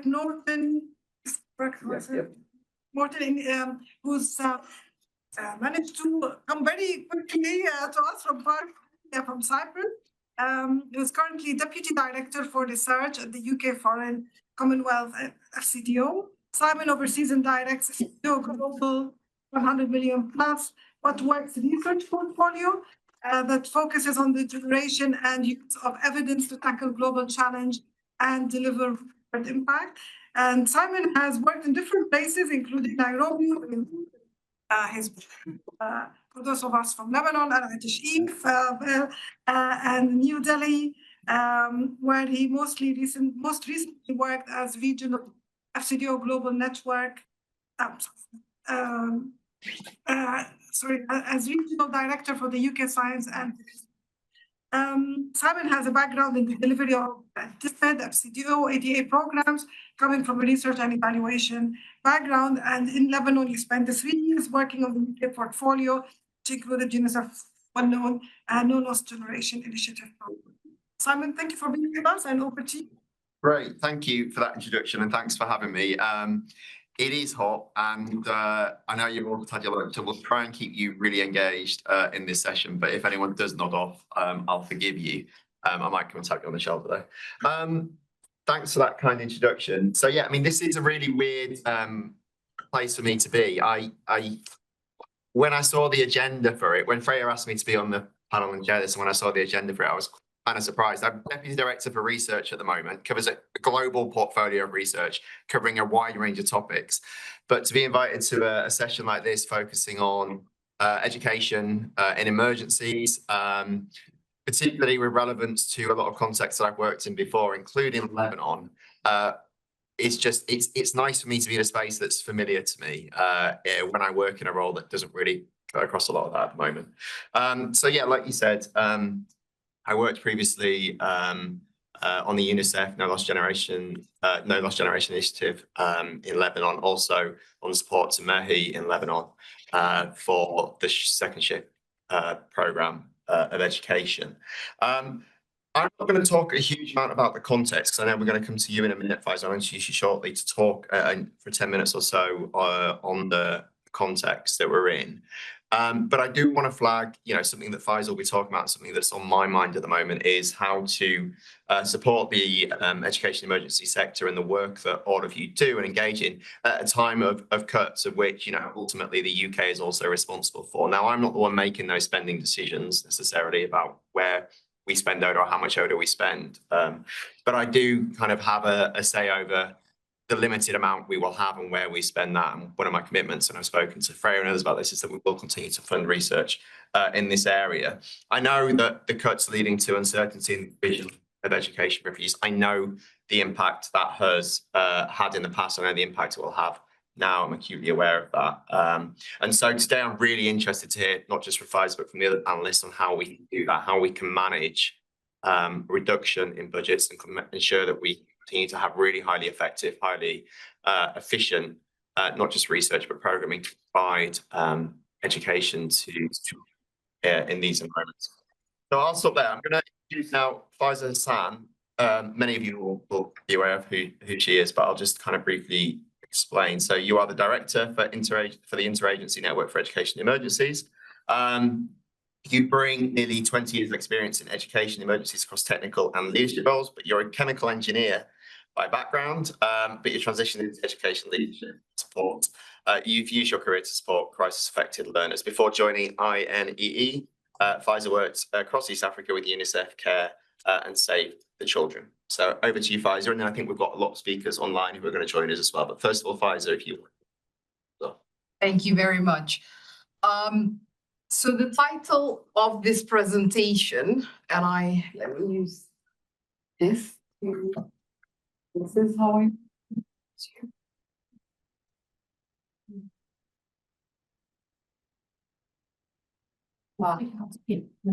McNorton, who's managed to come very quickly to us from Cyprus. Is currently Deputy Director for Research at the UK Foreign Commonwealth FCDO. Simon oversees and directs FCDO Global 100 million plus what works research portfolio that focuses on the generation and use of evidence to tackle global challenge and deliver impact. And Simon has worked in different places, including Nairobi, for those of us from Lebanon, and New Delhi, where he most recently worked as regional FCDO Global Network, as regional director for the UK Science and Simon has a background in the delivery of DFID, FCDO, ADA programs, coming from a research and evaluation background. And in Lebanon, he spent 3 years working on the UK portfolio, which included UNICEF Unknown and No Lost Generation Initiative program. Simon, thank you for being with us, and over to you. Great, thank you for that introduction, and thanks for having me. It is hot, and I know you've all had your lunch, so we'll try and keep you really engaged in this session. But if anyone does nod off, I'll forgive you. I might come and tap you on the shoulder though. Thanks for that kind introduction. So yeah, I mean, this is a really weird place for me to be. When I saw the agenda for it, when Freya asked me to be on the panel and chair this, and when I saw the agenda for it, I was kind of surprised. I'm Deputy Director for Research at the moment, covers a global portfolio of research, covering a wide range of topics. But to be invited to a session like this, focusing on education in emergencies, particularly with relevance to a lot of contexts that I've worked in before, including Lebanon, it's nice for me to be in a space that's familiar to me when I work in a role that doesn't really go across a lot of that at the moment. So yeah, like you said, I worked previously on the UNICEF No Lost Generation Initiative in Lebanon, also on support to Mehi in Lebanon for the second shift program of education. I'm not going to talk a huge amount about the context, because I know we're going to come to you in a minute, Faiza. I'll introduce you shortly to talk for 10 minutes or so on the context that we're in. But I do want to flag, something that Faiza will be talking about, something that's on my mind at the moment, is how to support the education emergency sector and the work that all of you do and engage in at a time of cuts, of which, ultimately the UK is also responsible for. Now, I'm not the one making those spending decisions necessarily about where we spend ODA or how much ODA we spend. But I do kind of have a say over the limited amount we will have and where we spend that. And one of my commitments, and I've spoken to Freya and others about this, is that we will continue to fund research in this area. I know that the cuts leading to uncertainty in the vision of education reviews, I know the impact that has had in the past. I know the impact it will have now. I'm acutely aware of that. And so today I'm really interested to hear, not just from Faiza, but from the other panelists, on how we can do that, how we can manage reduction in budgets and ensure that we continue to have really highly effective, highly efficient, not just research, but programming to provide education in these environments. So I'll stop there. I'm going to introduce now Faiza Hassan. Many of you will be aware of who she is, but I'll just kind of briefly explain. So you are the Director for the Interagency Network for Education Emergencies. You bring nearly 20 years of experience in education emergencies across technical and leadership roles, but you're a chemical engineer by background, but you transitioned into education leadership support. You've used your career to support crisis-affected learners. Before joining INEE, Faiza worked across East Africa with UNICEF, CARE, and Save the Children. So over to you, Faiza, and then I think we've got a lot of speakers online who are going to join us as well. But first of all, Faiza, if you would. Thank you very much. So the title of this presentation, and let me use this. This is how I.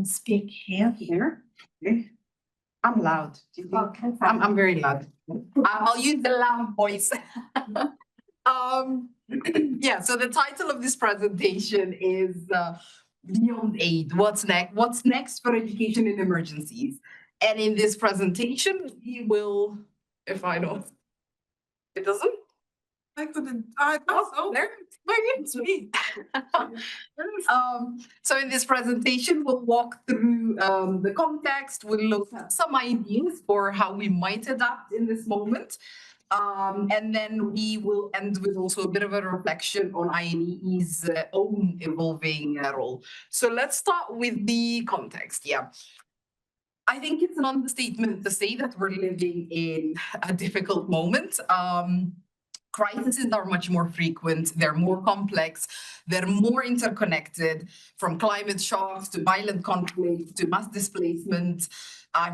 Speak here. Okay. I'm loud. I'm very loud. I'll use the loud voice. Yeah, so the title of this presentation is Beyond Aid. What's next? What's next for education in emergencies? And in this presentation, we will, if I don't. It doesn't? I couldn't. I thought so. There. It's me. So in this presentation, we'll walk through the context. We'll look at some ideas for how we might adapt in this moment. And then we will end with also a bit of a reflection on INEE's own evolving role. So let's start with the context. Yeah. I think it's an understatement to say that we're living in a difficult moment. Crises are much more frequent, they're more complex, they're more interconnected, from climate shocks to violent conflict to mass displacement.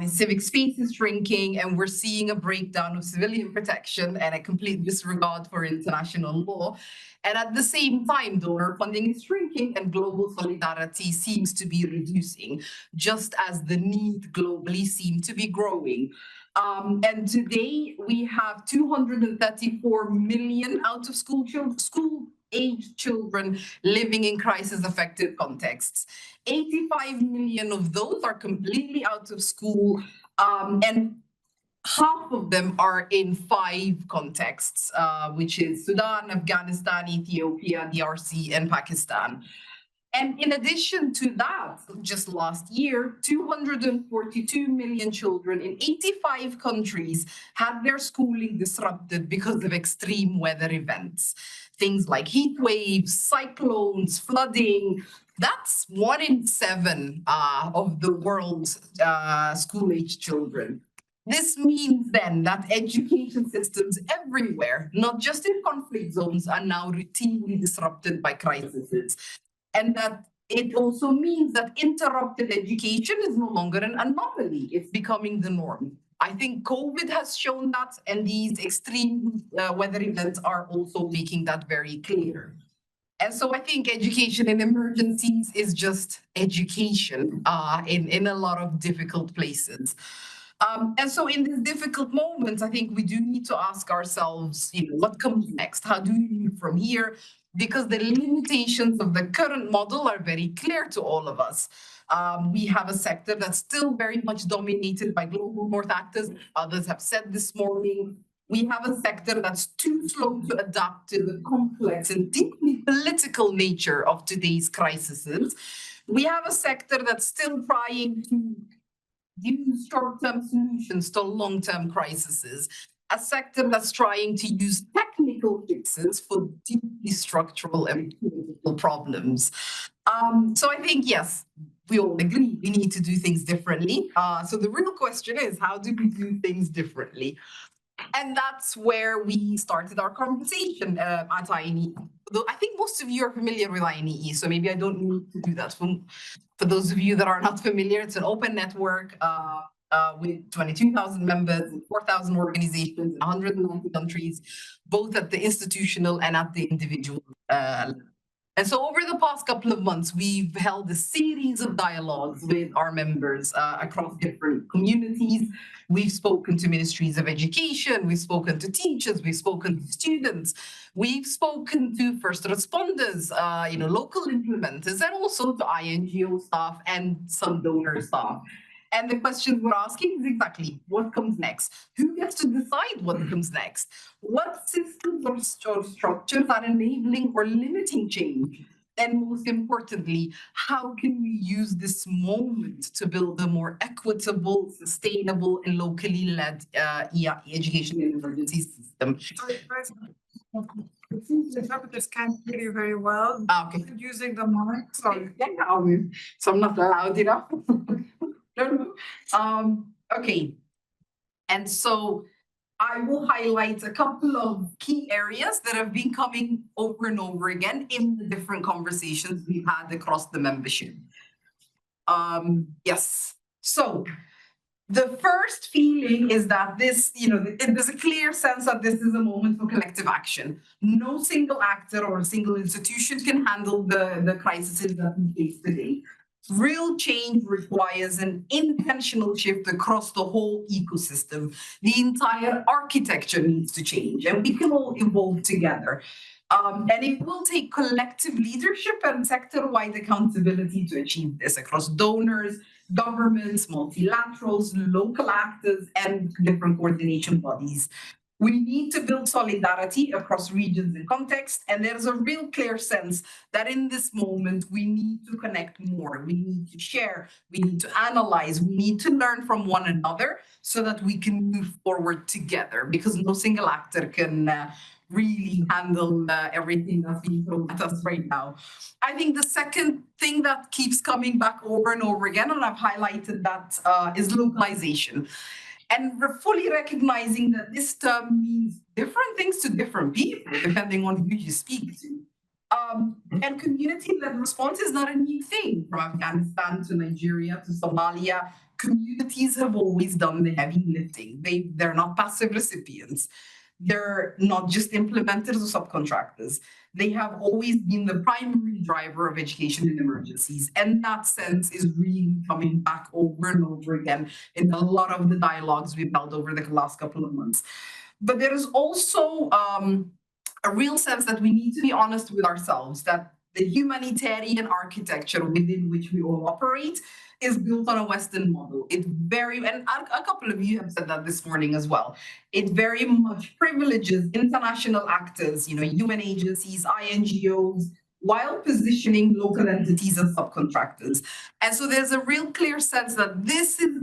Civic space is shrinking, and we're seeing a breakdown of civilian protection and a complete disregard for international law. And at the same time, donor funding is shrinking and global solidarity seems to be reducing, just as the need globally seems to be growing. And today we have 234 million out of school age children living in crisis-affected contexts. 85 million of those are completely out of school, and half of them are in 5 contexts, which is Sudan, Afghanistan, Ethiopia, DRC, and Pakistan. And in addition to that, just last year, 242 million children in 85 countries had their schooling disrupted because of extreme weather events. Things like heat waves, cyclones, flooding. That's 1 in 7 of the world's school-age children. This means then that education systems everywhere, not just in conflict zones, are now routinely disrupted by crises. And that it also means that interrupted education is no longer an anomaly, it's becoming the norm. I think COVID has shown that, and these extreme weather events are also making that very clear. And so I think education in emergencies is just education in a lot of difficult places. And so in this difficult moment, I think we do need to ask ourselves, what comes next? How do we move from here? Because the limitations of the current model are very clear to all of us. We have a sector that's still very much dominated by global north actors. Others have said this morning. We have a sector that's too slow to adapt to the complex and deeply political nature of today's crises. We have a sector that's still trying to use short-term solutions to long-term crises. A sector that's trying to use technical fixes for deeply structural and political problems. So I think, yes, we all agree we need to do things differently. So the real question is, how do we do things differently? And that's where we started our conversation at INEE. Though I think most of you are familiar with INEE, so maybe I don't need to do that. For those of you that are not familiar, it's an open network with 22,000 members, 4,000 organizations, 190 countries, both at the institutional and at the individual level. And so over the past couple of months, we've held a series of dialogues with our members across different communities. We've spoken to ministries of education, we've spoken to teachers, we've spoken to students, we've spoken to first responders, local implementers, and also to INGO staff and some donor staff. And the question we're asking is exactly what comes next? Who gets to decide what comes next? What systems or structures are enabling or limiting change? And most importantly, how can we use this moment to build a more equitable, sustainable, and locally led education and emergency system? Sorry, it seems the interpreters can't hear you very well. Okay. Using the mic. Sorry. Yeah, so I'm not loud enough. Okay, and so I will highlight a couple of key areas that have been coming over and over again in the different conversations we've had across the membership. Yes, so the first feeling is that this, there's a clear sense that this is a moment for collective action. No single actor or a single institution can handle the crises that we face today. Real change requires an intentional shift across the whole ecosystem. The entire architecture needs to change, and we can all evolve together. And it will take collective leadership and sector-wide accountability to achieve this across donors, governments, multilaterals, local actors, and different coordination bodies. We need to build solidarity across regions and contexts, and there's a real clear sense that in this moment, we need to connect more, we need to share, we need to analyze, we need to learn from one another so that we can move forward together, because no single actor can really handle everything that's being thrown at us right now. I think the second thing that keeps coming back over and over again, and I've highlighted that, is localization. And we're fully recognizing that this term means different things to different people, depending on who you speak to. And community-led response is not a new thing. From Afghanistan to Nigeria to Somalia, communities have always done the heavy lifting. They're not passive recipients. They're not just implementers or subcontractors. They have always been the primary driver of education in emergencies. And that sense is really coming back over and over again in a lot of the dialogues we've held over the last couple of months. But there is also a real sense that we need to be honest with ourselves, that the humanitarian architecture within which we all operate is built on a Western model. It very, and a couple of you have said that this morning as well. It very much privileges international actors, UN agencies, INGOs, while positioning local entities as subcontractors. And so there's a real clear sense that this is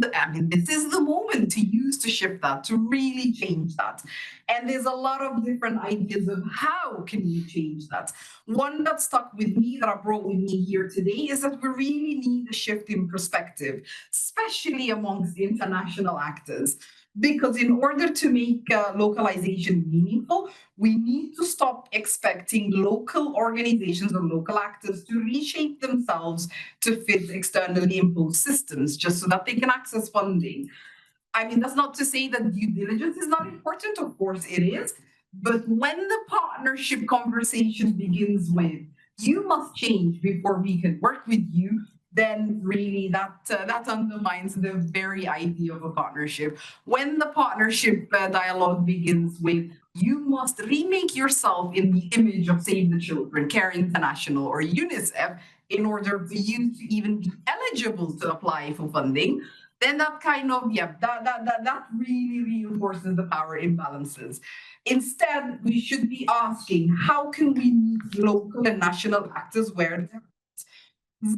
the moment to use to shift that, to really change that. And there's a lot of different ideas of how can we change that. One that stuck with me, that I brought with me here today, is that we really need a shift in perspective, especially amongst the international actors. Because in order to make localization meaningful, we need to stop expecting local organizations or local actors to reshape themselves to fit externally imposed systems just so that they can access funding. I mean, that's not to say that due diligence is not important, of course it is, but when the partnership conversation begins with, you must change before we can work with you, then really that undermines the very idea of a partnership. When the partnership dialogue begins with, you must remake yourself in the image of Save the Children, Care International, or UNICEF in order for you to even be eligible to apply for funding, then that kind of, that really reinforces the power imbalances. Instead, we should be asking, how can we meet local and national actors where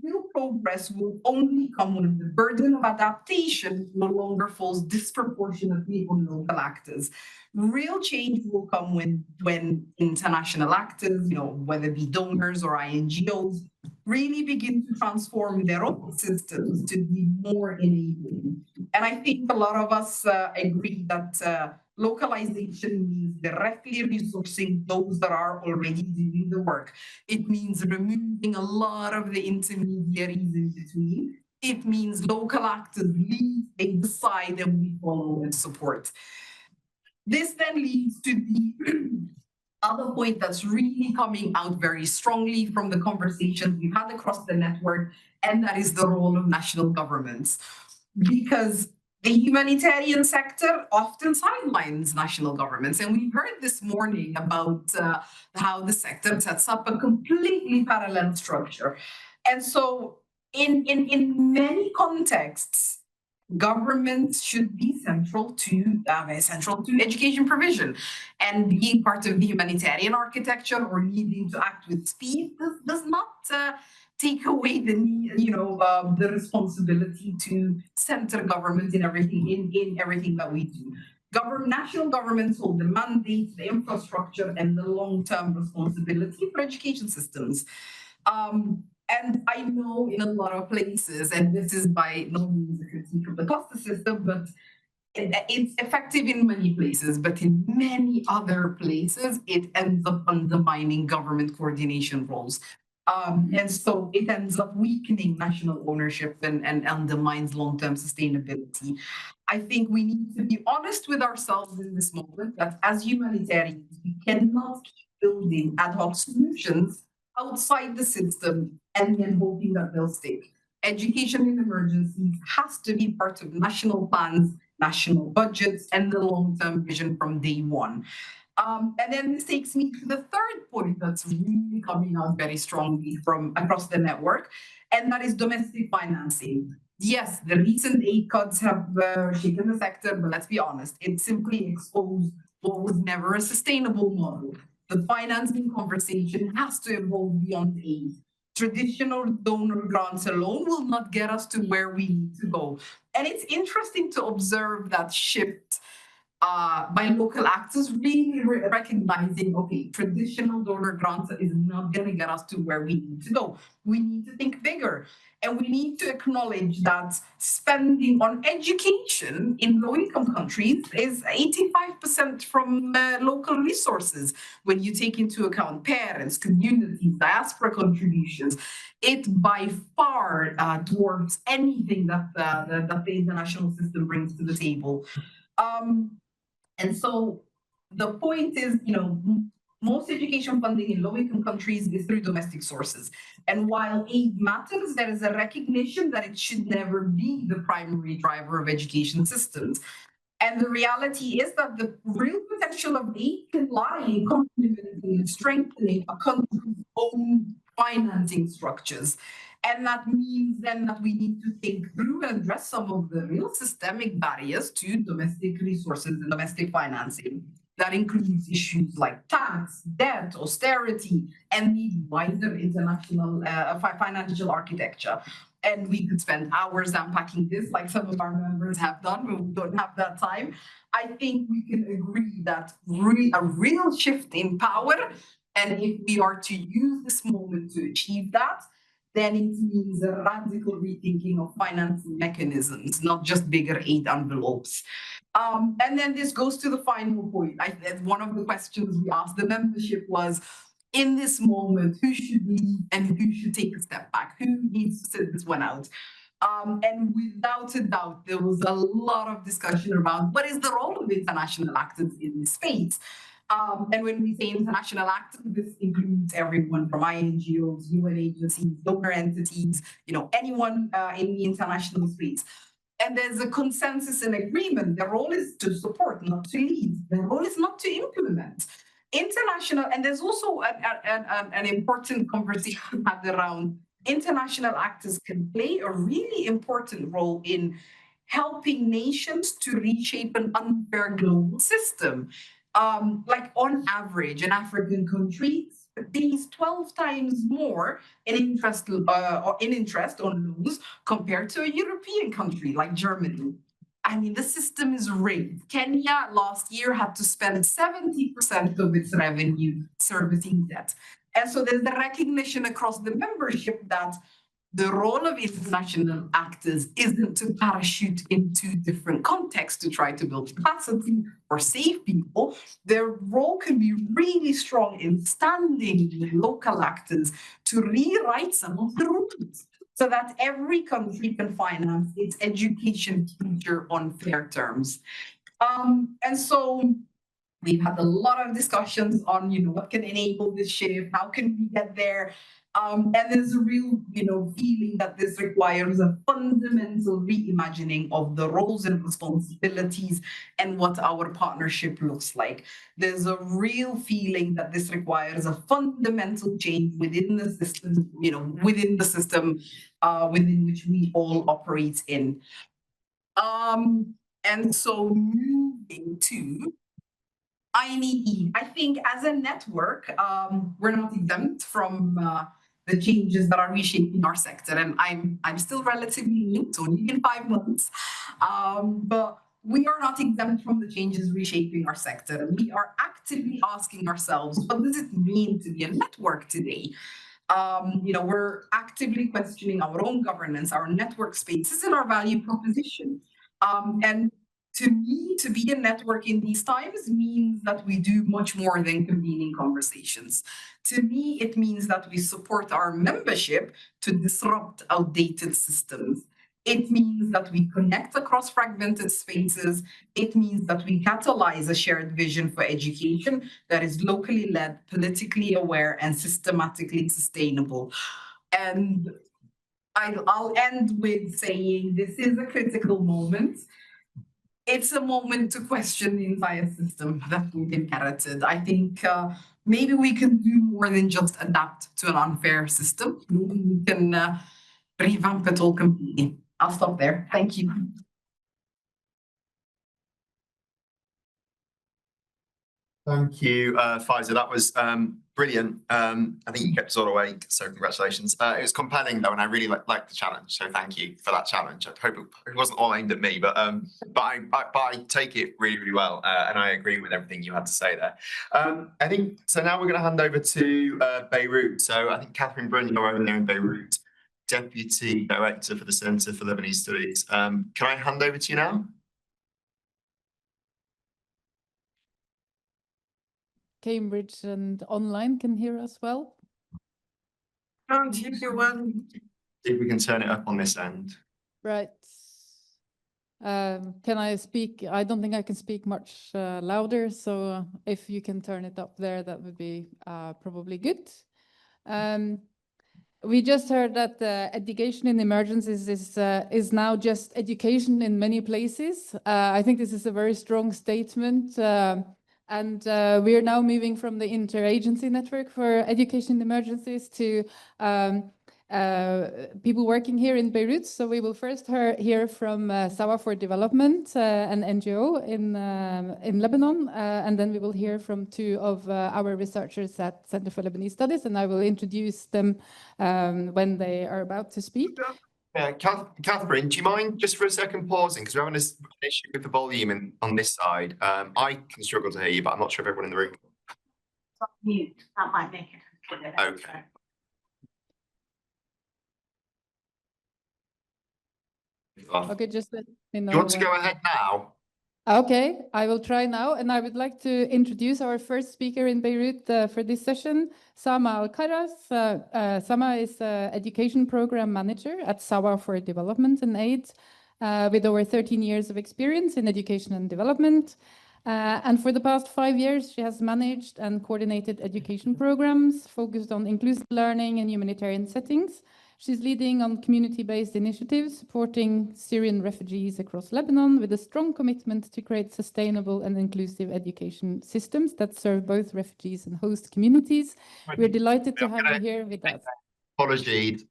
real progress will only come when the burden of adaptation no longer falls disproportionately on local actors. Real change will come when international actors, whether it be donors or INGOs, really begin to transform their own systems to be more enabling. And I think a lot of us agree that localization means directly resourcing those that are already doing the work. It means removing a lot of the intermediaries in between. It means local actors lead, they decide, and we follow and support. This then leads to the other point that's really coming out very strongly from the conversations we've had across the network, and that is the role of national governments. Because the humanitarian sector often sidelines national governments. And we've heard this morning about how the sector sets up a completely parallel structure. And so in many contexts, governments should be central to education provision, and being part of the humanitarian architecture or needing to act with speed does not take away the need, the responsibility to center government in everything that we do. National governments hold the mandate, the infrastructure, and the long-term responsibility for education systems. And I know in a lot of places, and this is by no means a critique of the cluster system, but it's effective in many places, but in many other places, it ends up undermining government coordination roles. And so it ends up weakening national ownership and undermines long-term sustainability. I think we need to be honest with ourselves in this moment that as humanitarians, we cannot keep building ad hoc solutions outside the system and then hoping that they'll stick. Education in emergencies has to be part of national plans, national budgets, and the long-term vision from day one. And then this takes me to the third point that's really coming out very strongly from across the network, and that is domestic financing. Yes, the recent aid cuts have shaken the sector, but let's be honest, it simply exposed what was never a sustainable model. The financing conversation has to evolve beyond aid. Traditional donor grants alone will not get us to where we need to go. And it's interesting to observe that shift by local actors really recognizing, okay, traditional donor grants is not going to get us to where we need to go. We need to think bigger. And we need to acknowledge that spending on education in low-income countries is 85% from local resources. When you take into account parents, communities, diaspora contributions, it by far dwarfs anything that the international system brings to the table. And so the point is, most education funding in low-income countries is through domestic sources. And while aid matters, there is a recognition that it should never be the primary driver of education systems. And the reality is that the real potential of aid can lie in complementing and strengthening a country's own financing structures. And that means then that we need to think through and address some of the real systemic barriers to domestic resources and domestic financing. That includes issues like tax, debt, austerity, and need wider international financial architecture. And we could spend hours unpacking this, like some of our members have done, but we don't have that time. I think we can agree that a real shift in power, and if we are to use this moment to achieve that, then it means a radical rethinking of financing mechanisms, not just bigger aid envelopes. And then this goes to the final point. One of the questions we asked the membership was, in this moment, who should lead and who should take a step back? Who needs to sit this one out? And without a doubt, there was a lot of discussion around what is the role of international actors in this space. And when we say international actors, this includes everyone from INGOs, UN agencies, donor entities, anyone in the international space. And there's a consensus and agreement. Their role is to support, not to lead. Their role is not to implement. International, and there's also an important conversation had around international actors can play a really important role in helping nations to reshape an unfair global system. Like on average, an African country pays 12 times more in interest on loans compared to a European country like Germany. I mean, the system is rigged. Kenya last year had to spend 70% of its revenue servicing debt. And so there's the recognition across the membership that the role of international actors isn't to parachute into different contexts to try to build capacity or save people. Their role can be really strong in standing with local actors to rewrite some of the rules so that every country can finance its education future on fair terms. And so we've had a lot of discussions on, what can enable this shift, how can we get there? And there's a real, feeling that this requires a fundamental reimagining of the roles and responsibilities and what our partnership looks like. There's a real feeling that this requires a fundamental change within the system, within which we all operate in. And so moving to INEE, I think as a network, we're not exempt from the changes that are reshaping our sector. And I'm still relatively new, it's only been 5 months, but we are not exempt from the changes reshaping our sector. We are actively asking ourselves, what does it mean to be a network today? We're actively questioning our own governance, our network spaces, and our value proposition. And to me, to be a network in these times means that we do much more than convening conversations. To me, it means that we support our membership to disrupt outdated systems. It means that we connect across fragmented spaces. It means that we catalyze a shared vision for education that is locally led, politically aware, and systematically sustainable. And I'll end with saying this is a critical moment. It's a moment to question the entire system that we've inherited. I think maybe we can do more than just adapt to an unfair system. Maybe we can revamp it all completely. I'll stop there. Thank you. Thank you, Faiza. That was brilliant. I think you kept us all awake, so congratulations. It was compelling though, and I really liked the challenge. So thank you for that challenge. I hope it wasn't all aimed at me, but I take it really, really well, and I agree with everything you had to say there. I think so. Now we're going to hand over to Beirut. So I think Cathrine Brun, you're over there in Beirut, Deputy Director for the Centre for Lebanese Studies. Can I hand over to you now? Cambridge and online can hear us well. Can't hear you well. See if we can turn it up on this end. Right. Can I speak? I don't think I can speak much louder, so if you can turn it up there, that would be probably good. We just heard that education in emergencies is now just education in many places. I think this is a very strong statement. And we are now moving from the interagency network for education in emergencies to people working here in Beirut. So we will first hear from Sawa for Development, an NGO in Lebanon, and then we will hear from two of our researchers at Center for Lebanese Studies, and I will introduce them when they are about to speak. Cathrine, do you mind just for a second pausing? Because we're having an issue with the volume on this side. I can struggle to hear you, but I'm not sure if everyone in the room. Mute, that might make it. Okay. Okay, just let me know. Do you want to go ahead now? Okay, I will try now, and I would like to introduce our first speaker in Beirut for this session, Samah Kharraz. Samah is Education Program Manager at Sawa for Development and Aid, with over 13 years of experience in education and development. And for the past 5 years, she has managed and coordinated education programs focused on inclusive learning and humanitarian settings. She's leading on community-based initiatives supporting Syrian refugees across Lebanon with a strong commitment to create sustainable and inclusive education systems that serve both refugees and host communities. We're delighted to have you here with us. Apologies.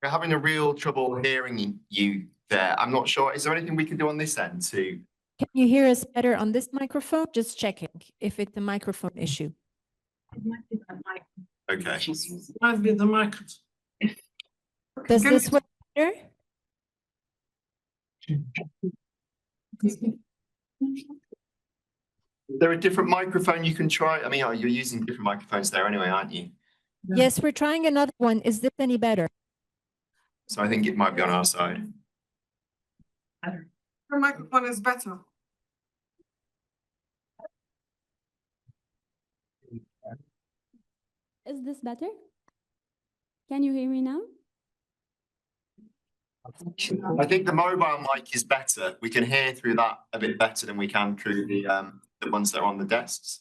We're having a real trouble hearing you there. I'm not sure. Is there anything we can do on this end to? Can you hear us better on this microphone? Just checking if it's a microphone issue. Okay. Might be the microphone. Does this work better? Is there a different microphone you can try? I mean, you're using different microphones there anyway, aren't you? Yes, we're trying another one. Is this any better? So I think it might be on our side. Your microphone is better. Is this better? Can you hear me now? I think the mobile mic is better. We can hear through that a bit better than we can through the ones that are on the desks.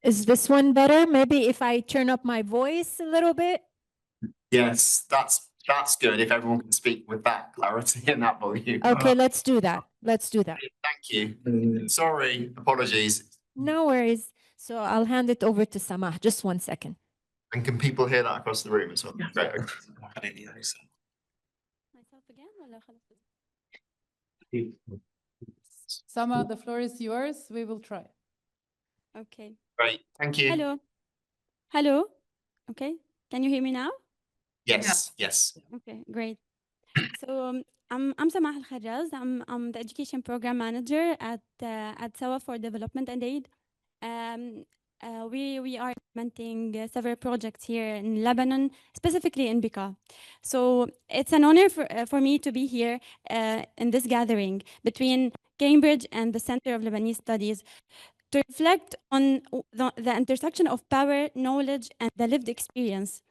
Is this one better? Maybe if I turn up my voice a little bit? Yes, that's good if everyone can speak with that clarity and that volume. Okay, let's do that. Let's do that. Thank you. Sorry, apologies. No worries. So I'll hand it over to Samah. Just 1 second. And can people hear that across the room as well? Great. Myself again? ولا خلاص؟ Samah, the floor is yours. We will try. Okay. Great. Thank you. Hello. Hello. Okay. Can you hear me now? Yes. Yes. Okay, great. So I'm Samah Kharraz. I'm the education program manager at Sawa for Development and Aid. We are implementing several projects here in Lebanon, specifically in Bekaa. So it's an honor for me to be here in this gathering between Cambridge and the Center of Lebanese Studies to reflect on the intersection of power, knowledge, and the lived experience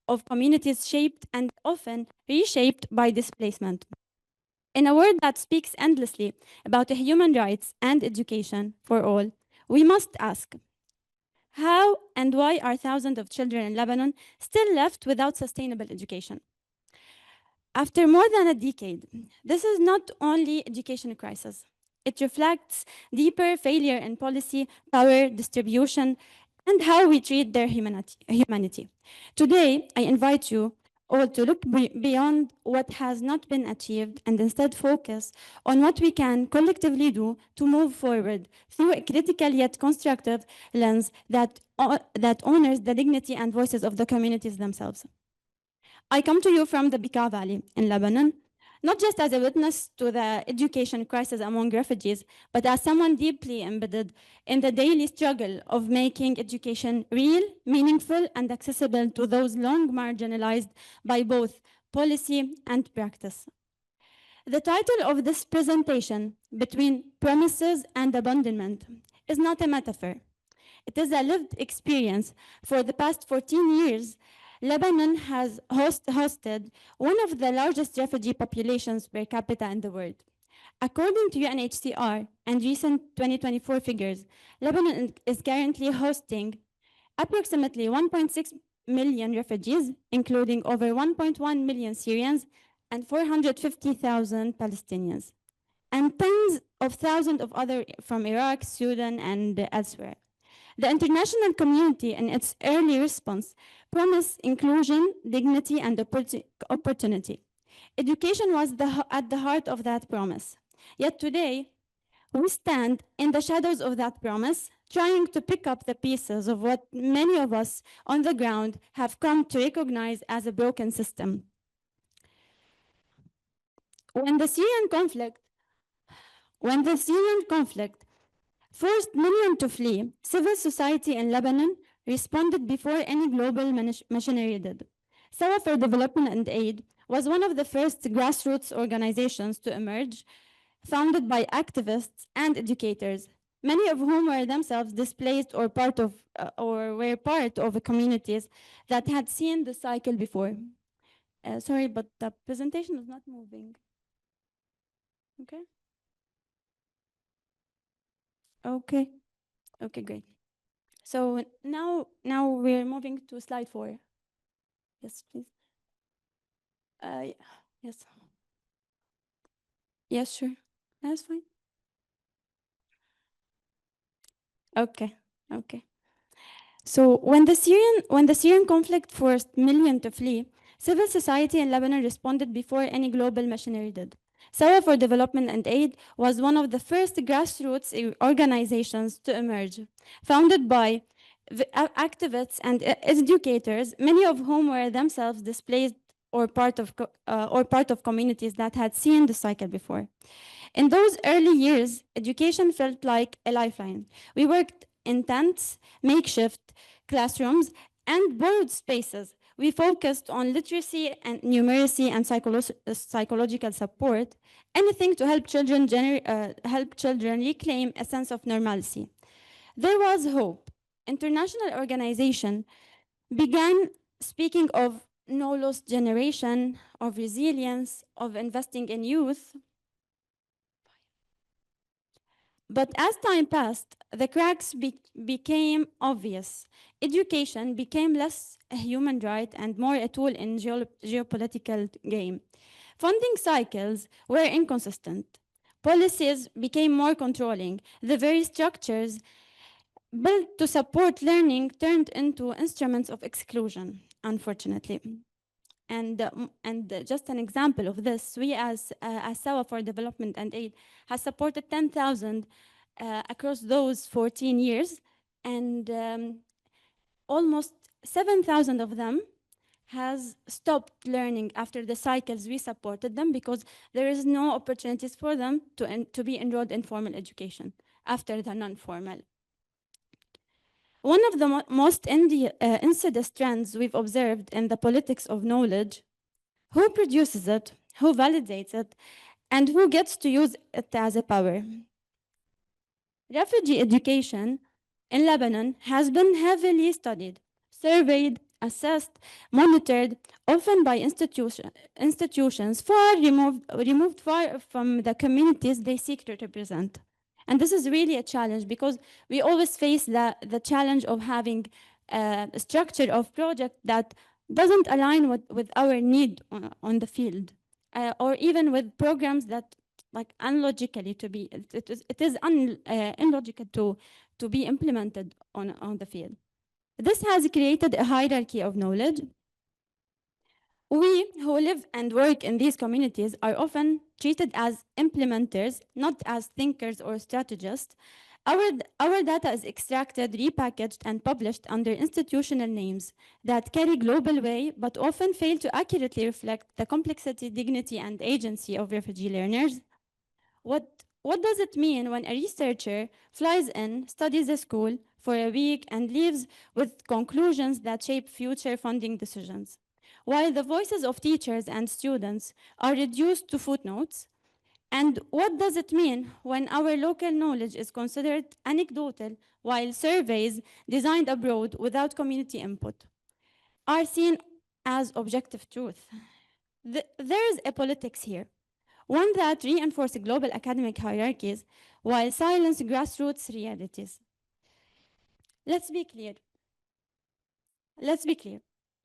of communities shaped and often reshaped by displacement. In a world that speaks endlessly about human rights and education for all, we must ask, how and why are thousands of children in Lebanon still left without sustainable education? After more than a decade, this is not only education crisis. It reflects deeper failure in policy, power distribution, and how we treat their humanity. Today, I invite you or to look beyond what has not been achieved and instead focus on what we can collectively do to move forward through a critical yet constructive lens that honors the dignity and voices of the communities themselves. I come to you from the Bekaa Valley in Lebanon, not just as a witness to the education crisis among refugees, but as someone deeply embedded in the daily struggle of making education real, meaningful, and accessible to those long marginalized by both policy and practice. The title of this presentation, Between Promises and Abandonment, is not a metaphor. It is a lived experience. For the past 14 years, Lebanon has hosted one of the largest refugee populations per capita in the world. According to UNHCR and recent 2024 figures, Lebanon is currently hosting approximately 1.6 million refugees, including over 1.1 million Syrians and 450,000 Palestinians, and tens of thousands of others from Iraq, Sudan, and elsewhere. The international community, in its early response, promised inclusion, dignity, and opportunity. Education was at the heart of that promise. Yet today, we stand in the shadows of that promise, trying to pick up the pieces of what many of us on the ground have come to recognize as a broken system. When the Syrian conflict forced millions to flee, civil society in Lebanon responded before any global machinery did. Sawa for Development and Aid was one of the first grassroots organizations to emerge, founded by activists and educators, many of whom were themselves displaced or were part of communities that had seen the cycle before. Sorry, but the presentation is not moving. Okay. Okay, great. So now we're moving to slide 4. Yes, please. Yes. Yes, sure. That's fine. Okay. So when the Syrian conflict forced millions to flee, civil society in Lebanon responded before any global machinery did. Sawa for Development and Aid was one of the first grassroots organizations to emerge, founded by activists and educators, many of whom were themselves displaced or part of communities that had seen the cycle before. In those early years, education felt like a lifeline. We worked in tents, makeshift classrooms, and borrowed spaces. We focused on literacy and numeracy and psychological support, anything to help children reclaim a sense of normalcy. There was hope. International organization began speaking of no lost generation, of resilience, of investing in youth. But as time passed, the cracks became obvious. Education became less a human right and more a tool in geopolitical game. Funding cycles were inconsistent. Policies became more controlling. The very structures built to support learning turned into instruments of exclusion, unfortunately. And just an example of this, we as Sawa for Development and Aid has supported 10,000 across those 14 years, and almost 7,000 of them has stopped learning after the cycles we supported them because there is no opportunities for them to be enrolled in formal education after the non-formal. One of the most insidious trends we've observed in the politics of knowledge: who produces it, who validates it, and who gets to use it as a power. Refugee education in Lebanon has been heavily studied, surveyed, assessed, monitored, often by institutions far removed far from the communities they seek to represent. And this is really a challenge because we always face the challenge of having a structure of project that doesn't align with our need on the field, or even with programs that like unlogically to be, it is illogical to be implemented on the field. This has created a hierarchy of knowledge We who live and work in these communities are often treated as implementers, not as thinkers or strategists. Our data is extracted, repackaged, and published under institutional names that carry global weight, but often fail to accurately reflect the complexity, dignity, and agency of refugee learners. What does it mean when a researcher flies in, studies a school for a week, and leaves with conclusions that shape future funding decisions? While the voices of teachers and students are reduced to footnotes? And what does it mean when our local knowledge is considered anecdotal, while surveys designed abroad without community input are seen as objective truth? There is a politics here, one that reinforces global academic hierarchies while silence grassroots realities. Let's be clear.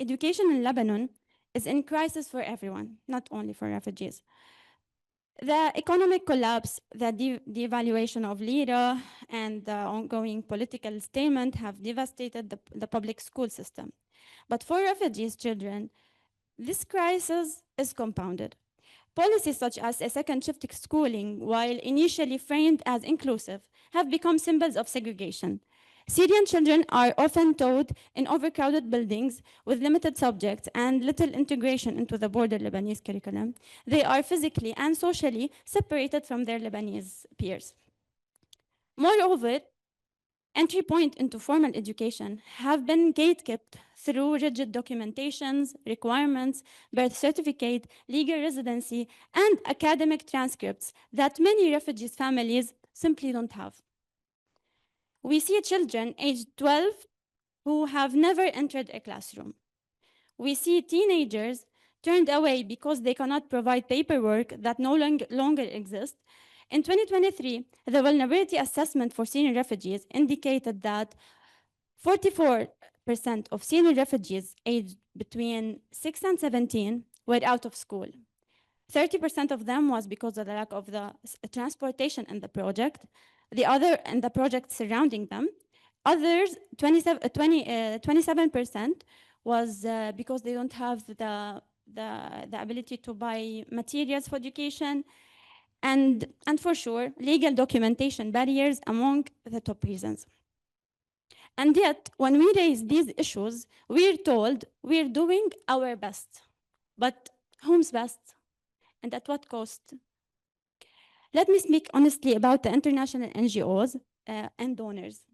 Education in Lebanon is in crisis for everyone, not only for refugees. The economic collapse, the devaluation of lira, and the ongoing political stalemate have devastated the public school system. But for refugees' children, this crisis is compounded. Policies such as a second shift schooling, while initially framed as inclusive, have become symbols of segregation. Syrian children are often taught in overcrowded buildings with limited subjects and little integration into the broader Lebanese curriculum. They are physically and socially separated from their Lebanese peers. Moreover, entry point into formal education have been gatekept through rigid documentations, requirements, birth certificate, legal residency, and academic transcripts that many refugees' families simply don't have. We see children aged 12 who have never entered a classroom. We see teenagers turned away because they cannot provide paperwork that no longer exists. In 2023, the vulnerability assessment for Syrian refugees indicated that 44% of Syrian refugees aged between 6 and 17 were out of school. 30% of them was because of the lack of the transportation in the project, the other and the project surrounding them. Others, 27% was because they don't have the ability to buy materials for education, and for sure, legal documentation barriers among the top reasons. And yet, when we raise these issues, we're told we're doing our best. But whom's best? And at what cost? Let me speak honestly about the international NGOs and donors.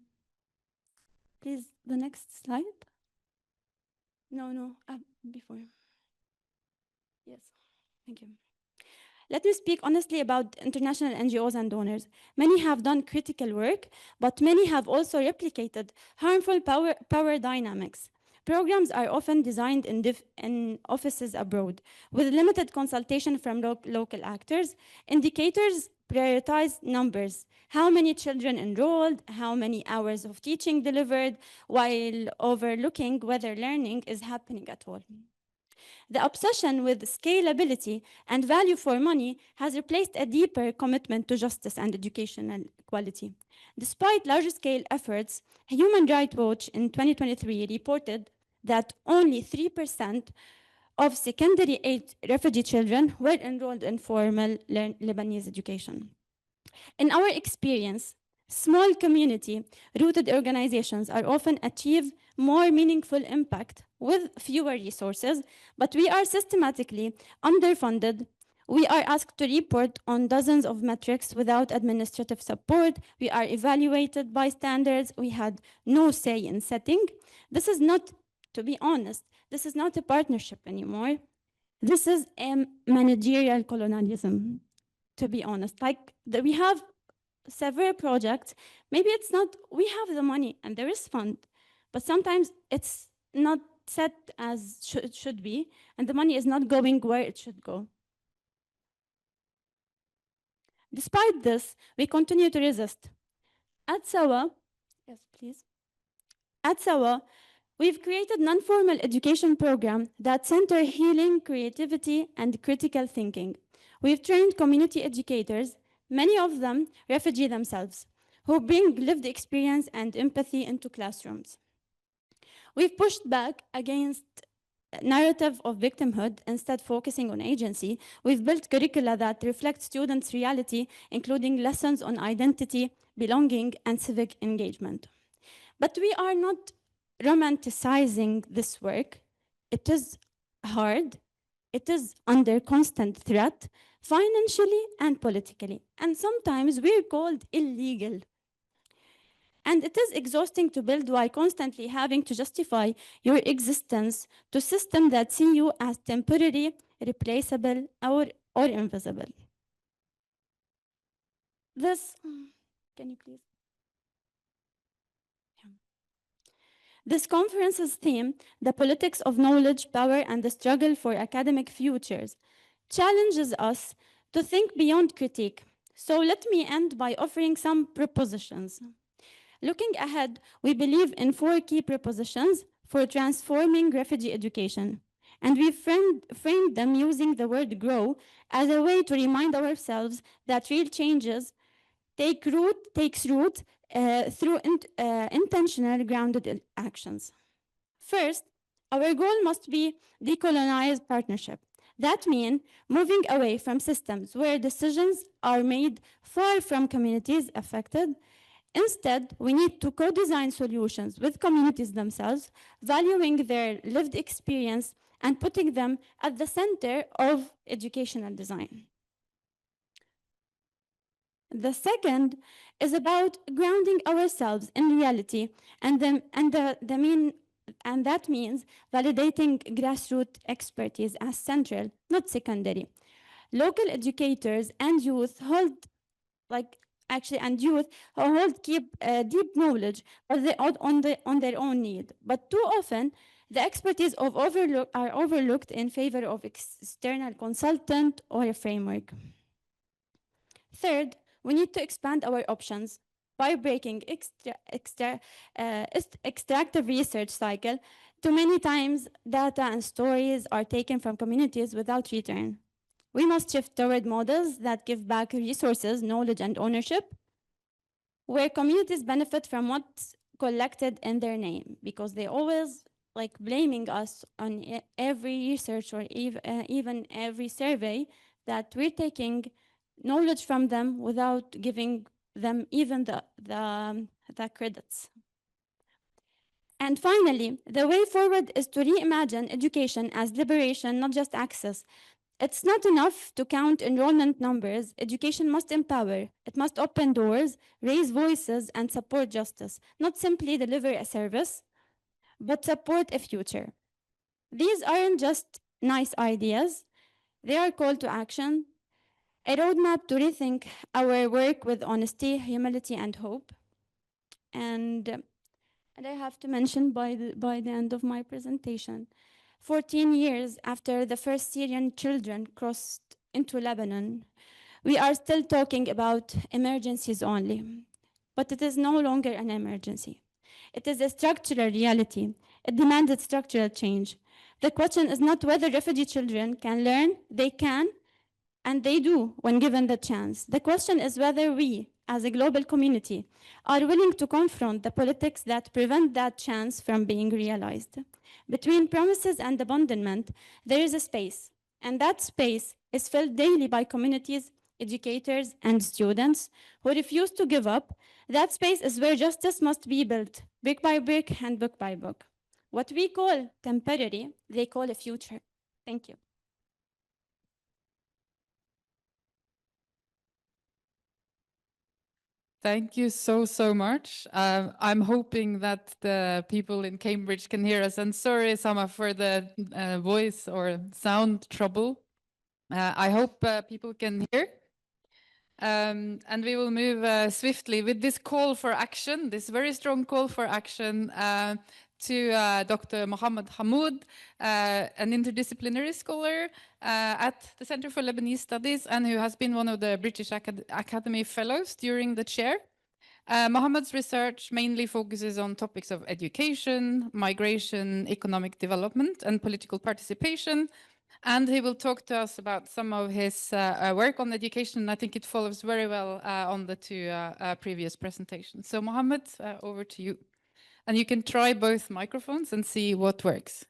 Please, the next slide. No, before. Yes, thank you. Let me speak honestly about international NGOs and donors. Many have done critical work, but many have also replicated harmful power dynamics. Programs are often designed in offices abroad, with limited consultation from local actors. Indicators prioritize numbers: how many children enrolled, how many hours of teaching delivered, while overlooking whether learning is happening at all. The obsession with scalability and value for money has replaced a deeper commitment to justice and educational quality. Despite large-scale efforts, Human Rights Watch in 2023 reported that only 3% of secondary-age refugee children were enrolled in formal Lebanese education. In our experience, small community-rooted organizations are often achieve more meaningful impact with fewer resources, but we are systematically underfunded. We are asked to report on dozens of metrics without administrative support. We are evaluated by standards. We had no say in setting. This is not, to be honest, this is not a partnership anymore. This is a managerial colonialism, to be honest. We have several projects. Maybe it's not, we have the money and there is fund, but sometimes it's not set as it should be, and the money is not going where it should go. Despite this, we continue to resist. At Sawa, yes, please. At Sawa, we've created non-formal education programs that center healing, creativity, and critical thinking. We've trained community educators, many of them refugees themselves, who bring lived experience and empathy into classrooms. We've pushed back against narrative of victimhood, instead focusing on agency. We've built curricula that reflect students' reality, including lessons on identity, belonging, and civic engagement. But we are not romanticizing this work. It is hard. It is under constant threat, financially and politically. And sometimes we're called illegal. And it is exhausting to build while constantly having to justify your existence to systems that see you as temporary, replaceable, or invisible. Can you please? This conference's theme, The Politics of Knowledge, Power, and the Struggle for Academic Futures, challenges us to think beyond critique. So let me end by offering some propositions. Looking ahead, we believe in 4 key propositions for transforming refugee education. And we framed them using the word grow as a way to remind ourselves that real changes takes root through intentional grounded actions. First, our goal must be decolonized partnership. That means moving away from systems where decisions are made far from communities affected. Instead, we need to co-design solutions with communities themselves, valuing their lived experience and putting them at the center of educational design. The second is about grounding ourselves in reality, and that means validating grassroots expertise as central, not secondary. Local educators and youth hold deep knowledge, but they on their own need. But too often, the expertise are overlooked in favor of external consultant or a framework. Third, we need to expand our options by breaking extractive research cycle. Too many times, data and stories are taken from communities without return. We must shift toward models that give back resources, knowledge, and ownership, where communities benefit from what's collected in their name, because they always blaming us on every research or even every survey that we're taking knowledge from them without giving them even the credits. And finally, the way forward is to reimagine education as liberation, not just access. It's not enough to count enrollment numbers. Education must empower. It must open doors, raise voices, and support justice. Not simply deliver a service, but support a future. These aren't just nice ideas. They are call to action, a roadmap to rethink our work with honesty, humility, and hope. And I have to mention by the end of my presentation, 14 years after the first Syrian children crossed into Lebanon, we are still talking about emergencies only. But it is no longer an emergency. It is a structural reality. It demanded structural change. The question is not whether refugee children can learn. They can, and they do when given the chance. The question is whether we, as a global community, are willing to confront the politics that prevent that chance from being realized. Between promises and abandonment, there is a space, and that space is filled daily by communities, educators, and students who refuse to give up. That space is where justice must be built, brick by brick and book by book. What we call temporary, they call a future. Thank you. Thank you so much. I'm hoping that the people in Cambridge can hear us. And sorry, Samah, for the voice or sound trouble. I hope people can hear. And we will move swiftly with this call for action, this very strong call for action to Dr. Mohammad Hammoud, an interdisciplinary scholar at the Center for Lebanese Studies and who has been one of the British Academy Fellows during the chair. Mohammad's research mainly focuses on topics of education, migration, economic development, and political participation. And he will talk to us about some of his work on education. I think it follows very well on the two previous presentations. So Mohammad, over to you. And you can try both microphones and see what works.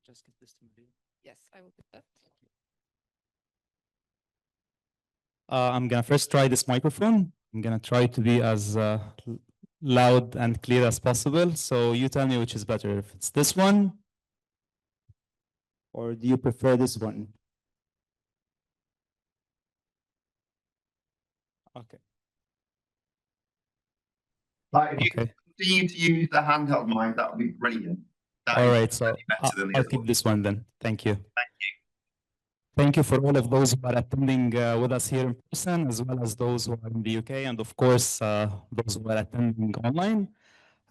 just get this to Maria. Yes, I will do that. I'm gonna first try this microphone. I'm gonna try to be as loud and clear as possible. So you tell me which is better, if it's this one, or do you prefer this one? Okay. Like, if you Okay. continue to use the handheld mic, that would be brilliant. That All is right. So better than the I'll other keep one. this one then. Thank you. Thank you. Thank you for all of those who are attending with us here in person, as well as those who are in the UK, and of course, those who are attending online.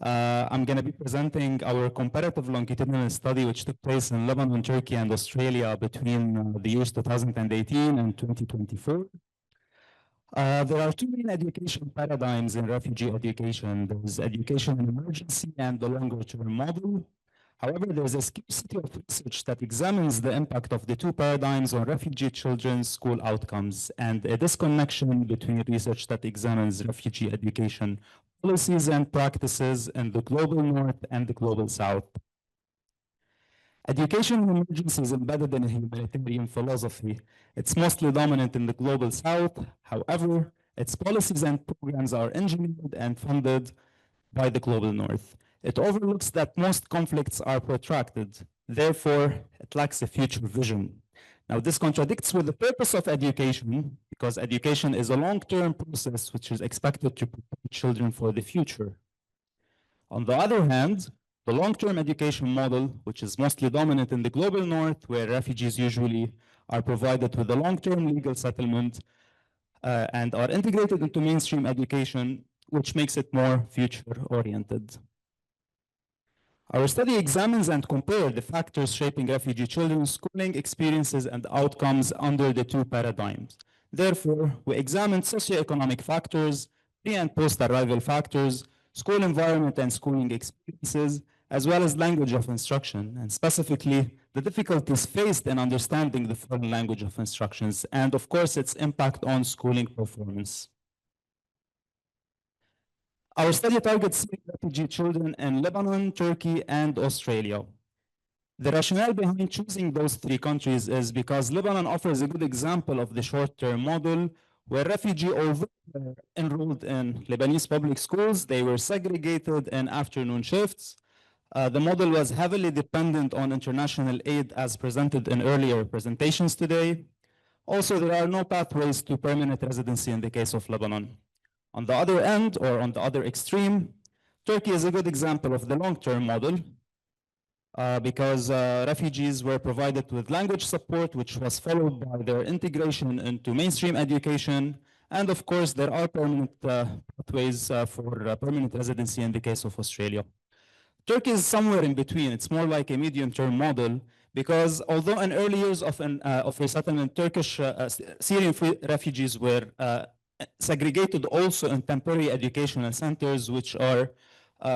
I'm going to be presenting our comparative longitudinal study, which took place in Lebanon, Turkey, and Australia between the years 2018 and 2024. There are two main education paradigms in refugee education. There's education in emergency and the longer-term model. However, there's a scarcity of research that examines the impact of the two paradigms on refugee children's school outcomes and a disconnection between research that examines refugee education policies and practices in the global north and the global south. Education in emergency is embedded in a humanitarian philosophy. It's mostly dominant in the global south. However, its policies and programs are engineered and funded by the global north. It overlooks that most conflicts are protracted. Therefore, it lacks a future vision. Now, this contradicts with the purpose of education, because education is a long-term process which is expected to prepare children for the future. On the other hand, the long-term education model, which is mostly dominant in the global north, where refugees usually are provided with a long-term legal settlement and are integrated into mainstream education, which makes it more future-oriented. Our study examines and compares the factors shaping refugee children's schooling experiences and outcomes under the two paradigms. Therefore, we examined socioeconomic factors, pre- and post-arrival factors, school environment and schooling experiences, as well as language of instruction, and specifically the difficulties faced in understanding the foreign language of instructions, and of course its impact on schooling performance. Our study targets refugee children in Lebanon, Turkey, and Australia. The rationale behind choosing those three countries is because Lebanon offers a good example of the short-term model where refugees, although enrolled in Lebanese public schools, they were segregated in afternoon shifts. The model was heavily dependent on international aid as presented in earlier presentations today. Also, there are no pathways to permanent residency in the case of Lebanon. On the other end, or on the other extreme, Turkey is a good example of the long-term model because refugees were provided with language support, which was followed by their integration into mainstream education. And of course, there are permanent pathways for permanent residency in the case of Australia. Turkey is somewhere in between. It's more like a medium-term model because although in early years of resettlement, Turkish Syrian refugees were segregated also in temporary educational centers, which are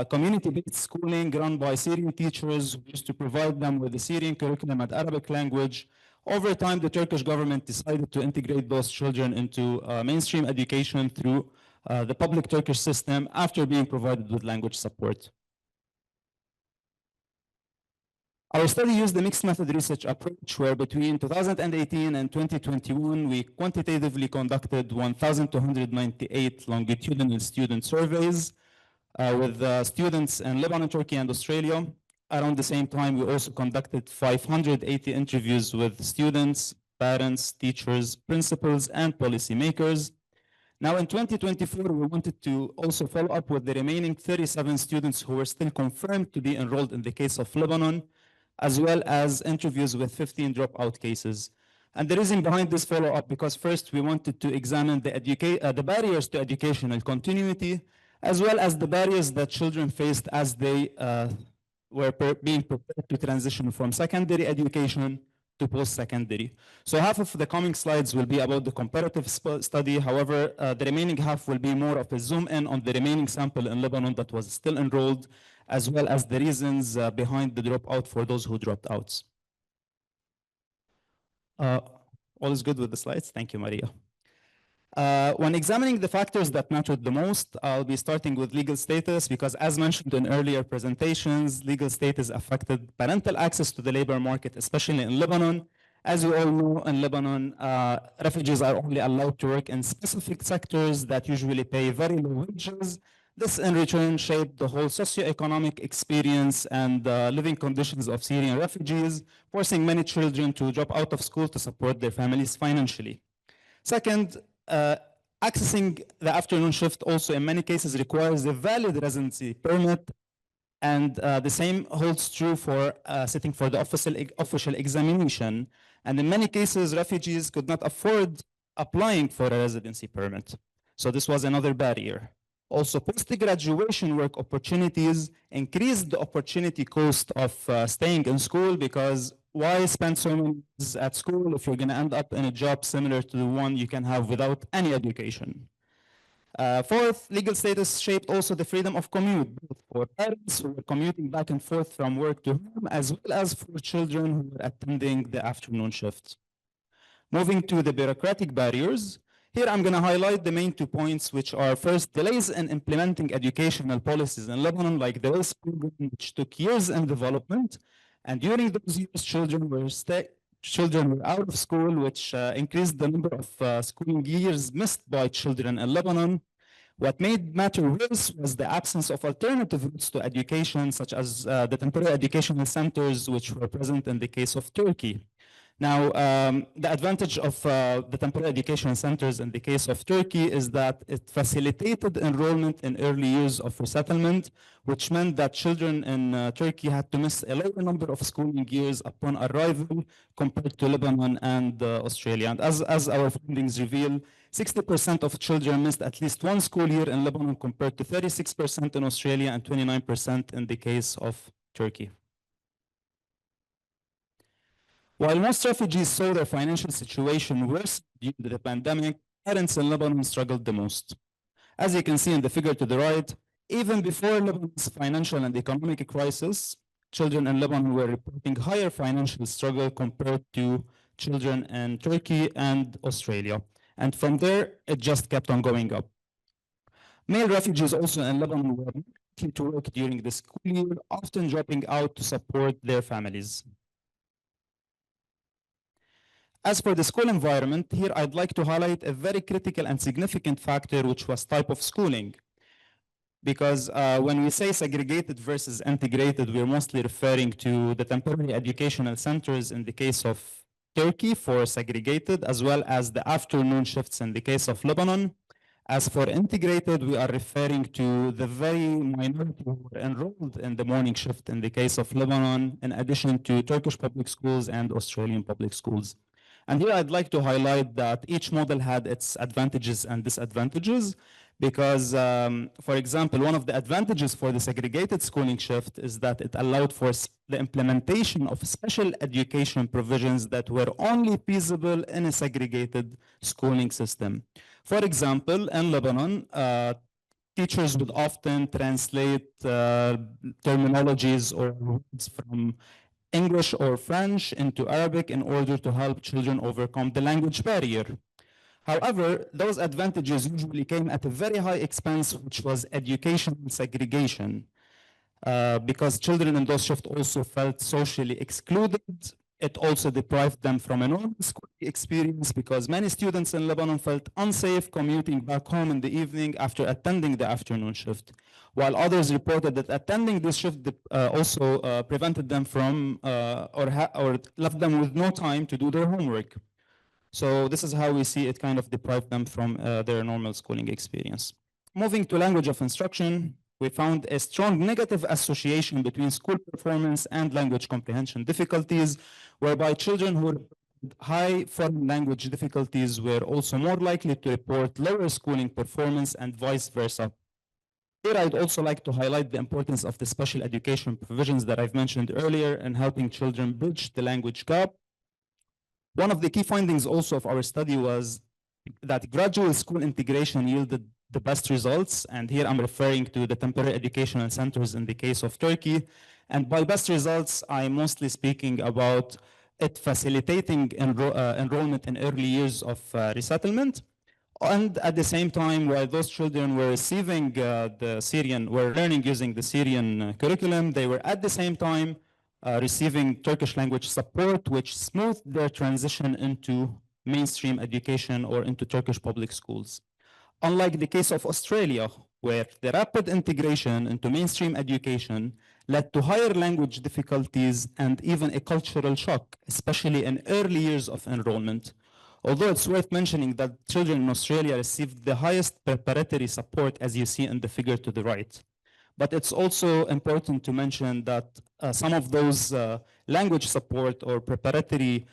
community-based schooling run by Syrian teachers who used to provide them with the Syrian curriculum and Arabic language. Over time, the Turkish government decided to integrate those children into mainstream education through the public Turkish system after being provided with language support. Our study used the mixed method research approach where between 2018 and 2021, we quantitatively conducted 1,298 longitudinal student surveys with students in Lebanon, Turkey, and Australia. Around the same time, we also conducted 580 interviews with students, parents, teachers, principals, and policymakers. Now in 2024, we wanted to also follow up with the remaining 37 students who were still confirmed to be enrolled in the case of Lebanon, as well as interviews with 15 dropout cases. And the reason behind this follow-up, because first we wanted to examine the barriers to educational continuity, as well as the barriers that children faced as they were being prepared to transition from secondary education to post-secondary. So half of the coming slides will be about the comparative study. However, the remaining half will be more of a zoom in on the remaining sample in Lebanon that was still enrolled, as well as the reasons behind the dropout for those who dropped out. All is good with the slides? Thank you, Maria. When examining the factors that mattered the most, I'll be starting with legal status because as mentioned in earlier presentations, legal status affected parental access to the labor market, especially in Lebanon. As you all know, in Lebanon, refugees are only allowed to work in specific sectors that usually pay very low wages. This in return shaped the whole socioeconomic experience and living conditions of Syrian refugees, forcing many children to drop out of school to support their families financially. Second, accessing the afternoon shift also in many cases requires a valid residency permit, and the same holds true for sitting for the official examination. And in many cases, refugees could not afford applying for a residency permit. So this was another barrier. Also, post-graduation work opportunities increased the opportunity cost of staying in school because why spend so many years at school if you're going to end up in a job similar to the one you can have without any education? Fourth, legal status shaped also the freedom of commute, both for parents who were commuting back and forth from work to home, as well as for children who were attending the afternoon shift. Moving to the bureaucratic barriers, here I'm going to highlight the main 2 points, which are first, delays in implementing educational policies in Lebanon, like the WIS program, which took years in development. And during those years, children were out of school, which increased the number of schooling years missed by children in Lebanon. What made matter worse was the absence of alternative routes to education, such as the temporary educational centers, which were present in the case of Turkey. Now, the advantage of the temporary education centers in the case of Turkey is that it facilitated enrollment in early years of resettlement, which meant that children in Turkey had to miss a lower number of schooling years upon arrival compared to Lebanon and Australia. And as our findings reveal, 60% of children missed at least one school year in Lebanon compared to 36% in Australia and 29% in the case of Turkey. While most refugees saw their financial situation worse due to the pandemic, parents in Lebanon struggled the most. As you can see in the figure to the right, even before Lebanon's financial and economic crisis, children in Lebanon were reporting higher financial struggle compared to children in Turkey and Australia. And from there, it just kept on going up. Male refugees also in Lebanon were likely to work during the school year, often dropping out to support their families. As for the school environment, here I'd like to highlight a very critical and significant factor, which was type of schooling. Because when we say segregated versus integrated, we're mostly referring to the temporary educational centers in the case of Turkey for segregated, as well as the afternoon shifts in the case of Lebanon. As for integrated, we are referring to the very minority who were enrolled in the morning shift in the case of Lebanon, in addition to Turkish public schools and Australian public schools. And here I'd like to highlight that each model had its advantages and disadvantages because, for example, one of the advantages for the segregated schooling shift is that it allowed for the implementation of special education provisions that were only feasible in a segregated schooling system. For example, in Lebanon, teachers would often translate terminologies or words from English or French into Arabic in order to help children overcome the language barrier. However, those advantages usually came at a very high expense, which was educational segregation, because children in those shifts also felt socially excluded. It also deprived them from a normal school experience because many students in Lebanon felt unsafe commuting back home in the evening after attending the afternoon shift, while others reported that attending this shift also prevented them from or left them with no time to do their homework. So this is how we see it kind of deprived them from their normal schooling experience. Moving to language of instruction, we found a strong negative association between school performance and language comprehension difficulties, whereby children who reported high foreign language difficulties were also more likely to report lower schooling performance and vice versa. Here, I'd also like to highlight the importance of the special education provisions that I've mentioned earlier in helping children bridge the language gap. One of the key findings also of our study was that gradual school integration yielded the best results, and here I'm referring to the temporary educational centers in the case of Turkey. And by best results, I'm mostly speaking about it facilitating enrollment in early years of resettlement. And at the same time, while those children were receiving were learning using the Syrian curriculum, they were at the same time receiving Turkish language support, which smoothed their transition into mainstream education or into Turkish public schools. Unlike the case of Australia, where the rapid integration into mainstream education led to higher language difficulties and even a cultural shock, especially in early years of enrollment. Although it's worth mentioning that children in Australia received the highest preparatory support, as you see in the figure to the right. But it's also important to mention that some of those language support or preparatory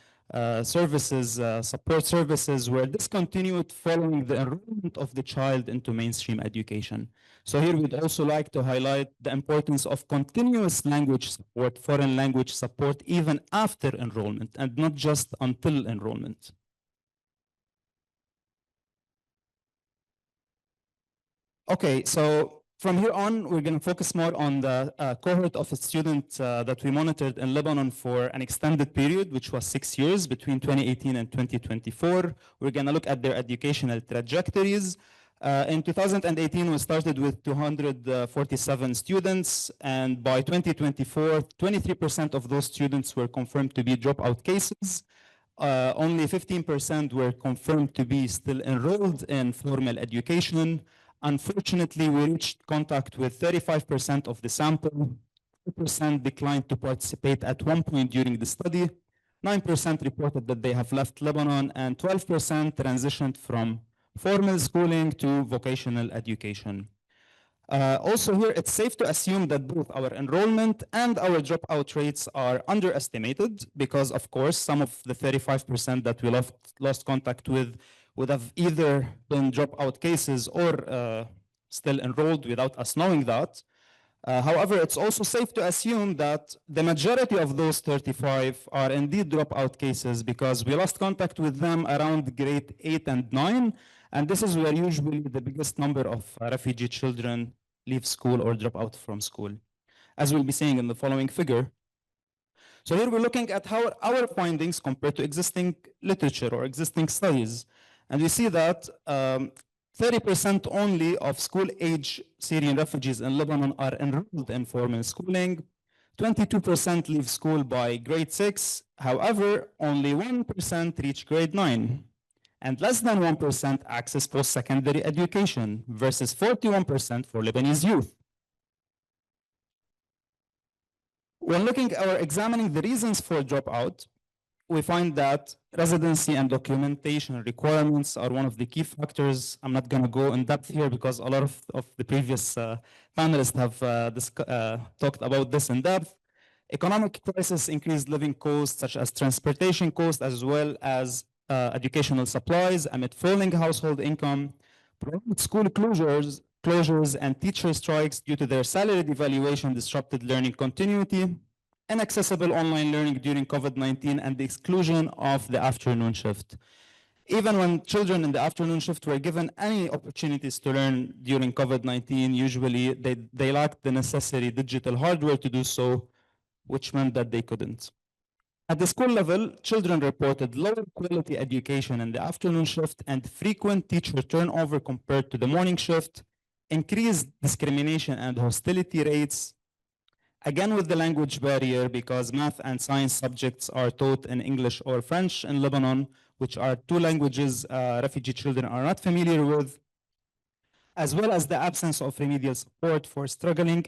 support services were discontinued following the enrollment of the child into mainstream education. So here we'd also like to highlight the importance of continuous language support, foreign language support, even after enrollment and not just until enrollment. Okay, so from here on, we're going to focus more on the cohort of students that we monitored in Lebanon for an extended period, which was 6 years between 2018 and 2024. We're going to look at their educational trajectories. In 2018, we started with 247 students, and by 2024, 23% of those students were confirmed to be dropout cases. Only 15% were confirmed to be still enrolled in formal education. Unfortunately, we reached contact with 35% of the sample. 2% declined to participate at one point during the study. 9% reported that they have left Lebanon, and 12% transitioned from formal schooling to vocational education. Also here, it's safe to assume that both our enrollment and our dropout rates are underestimated because, of course, some of the 35% that we lost contact with would have either been dropout cases or still enrolled without us knowing that. However, it's also safe to assume that the majority of those 35 are indeed dropout cases because we lost contact with them around grade 8 and 9, and this is where usually the biggest number of refugee children leave school or drop out from school, as we'll be seeing in the following figure. So here we're looking at how our findings compare to existing literature or existing studies. And we see that 30% only of school-age Syrian refugees in Lebanon are enrolled in formal schooling. 22% leave school by grade 6. However, only 1% reach grade 9. And less than 1% access post-secondary education versus 41% for Lebanese youth. When examining the reasons for dropout, we find that residency and documentation requirements are one of the key factors. I'm not going to go in depth here because a lot of the previous panelists have talked about this in depth. Economic crisis, increased living costs such as transportation costs, as well as educational supplies amid falling household income, prolonged school closures and teacher strikes due to their salary devaluation disrupted learning continuity, inaccessible online learning during COVID-19, and the exclusion of the afternoon shift. Even when children in the afternoon shift were given any opportunities to learn during COVID-19, usually they lacked the necessary digital hardware to do so, which meant that they couldn't. At the school level, children reported lower quality education in the afternoon shift and frequent teacher turnover compared to the morning shift, increased discrimination and hostility rates, again with the language barrier because math and science subjects are taught in English or French in Lebanon, which are two languages refugee children are not familiar with, as well as the absence of remedial support for struggling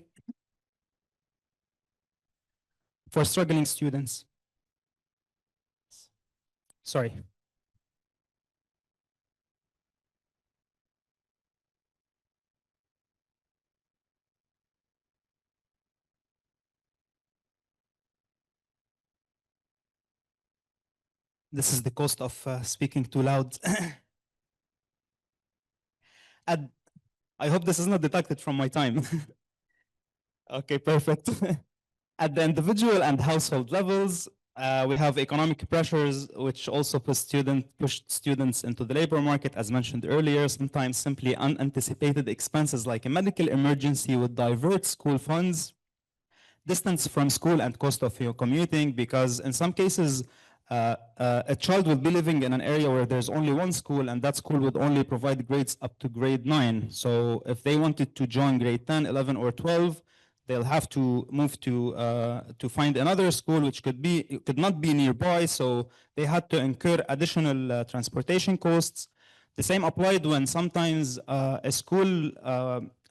students. Sorry. This is the cost of speaking too loud. I hope this is not deducted from my time. Okay, perfect. At the individual and household levels, we have economic pressures, which also pushed students into the labor market, as mentioned earlier. Sometimes simply unanticipated expenses like a medical emergency would divert school funds, distance from school and cost of your commuting, because in some cases, a child will be living in an area where there's only one school, and that school would only provide grades up to grade 9. So if they wanted to join grade 10, 11, or 12, they'll have to move to find another school, which could not be nearby. So they had to incur additional transportation costs. The same applied when sometimes a school,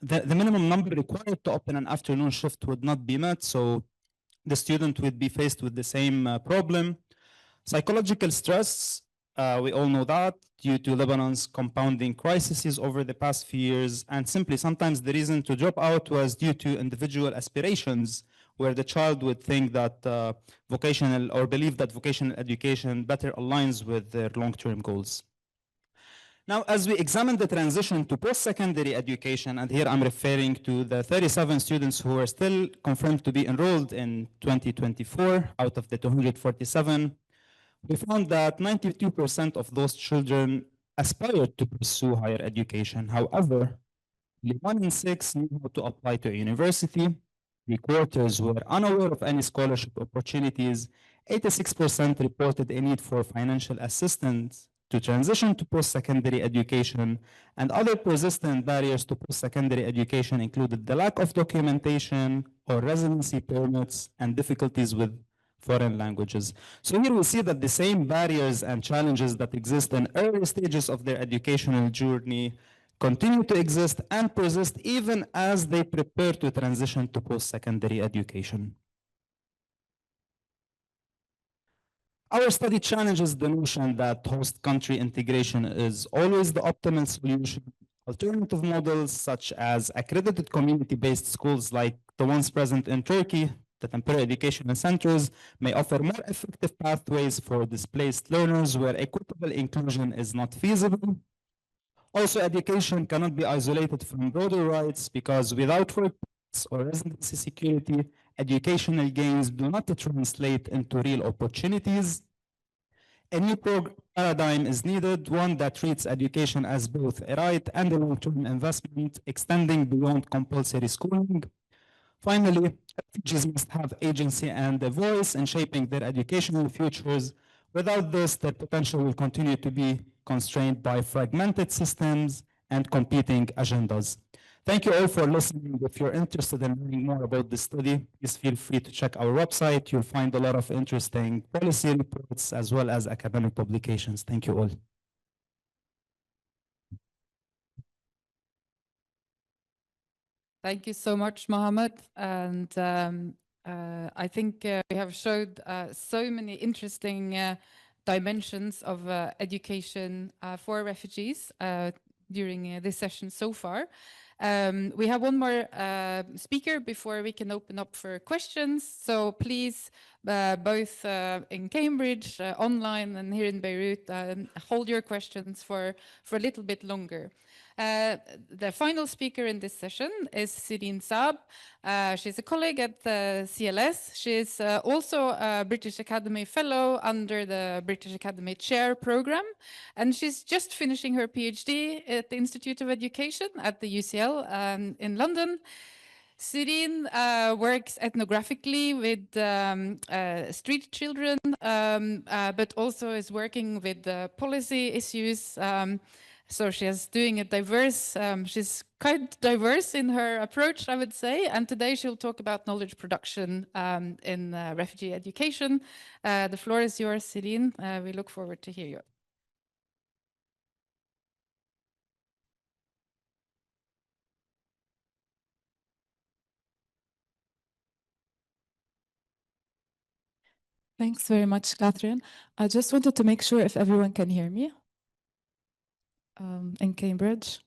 the minimum number required to open an afternoon shift would not be met. So the student would be faced with the same problem. Psychological stress, we all know that, due to Lebanon's compounding crises over the past few years, and simply sometimes the reason to drop out was due to individual aspirations, where the child would think that vocational, or believe that vocational education better aligns with their long-term goals. Now, as we examine the transition to post-secondary education, and here I'm referring to the 37 students who are still confirmed to be enrolled in 2024 out of the 247, we found that 92% of those children aspired to pursue higher education. However, only 1 in 6 knew how to apply to a university. 3/4 were unaware of any scholarship opportunities. 86% reported a need for financial assistance to transition to post-secondary education, and other persistent barriers to post-secondary education included the lack of documentation or residency permits and difficulties with foreign languages. So here we see that the same barriers and challenges that exist in early stages of their educational journey continue to exist and persist even as they prepare to transition to post-secondary education. Our study challenges the notion that host country integration is always the optimal solution. Alternative models such as accredited community-based schools like the ones present in Turkey, the temporary educational centers, may offer more effective pathways for displaced learners where equitable inclusion is not feasible. Also, education cannot be isolated from broader rights because without workplace or residency security, educational gains do not translate into real opportunities. A new paradigm is needed, one that treats education as both a right and a long-term investment, extending beyond compulsory schooling. Finally, refugees must have agency and a voice in shaping their educational futures. Without this, their potential will continue to be constrained by fragmented systems and competing agendas. Thank you all for listening. If you're interested in learning more about this study, please feel free to check our website. You'll find a lot of interesting policy reports as well as academic publications. Thank you all. Thank you so much, Mohammad. And I think we have showed so many interesting dimensions of education for refugees during this session so far. We have one more speaker before we can open up for questions. So please, both in Cambridge, online, and here in Beirut, hold your questions for a little bit longer. The final speaker in this session is Cyrine Saab. She's a colleague at the CLS. She's also a British Academy Fellow under the British Academy Chair Programme. And she's just finishing her PhD at the Institute of Education at the UCL in London. Cyrine works ethnographically with street children, but also is working with policy issues. So she's doing a diverse, she's quite diverse in her approach, I would say. And today she'll talk about knowledge production in refugee education. The floor is yours, Cyrine. We look forward to hear you. Thanks very much, Cathrine. I just wanted to make sure if everyone can hear me in Cambridge.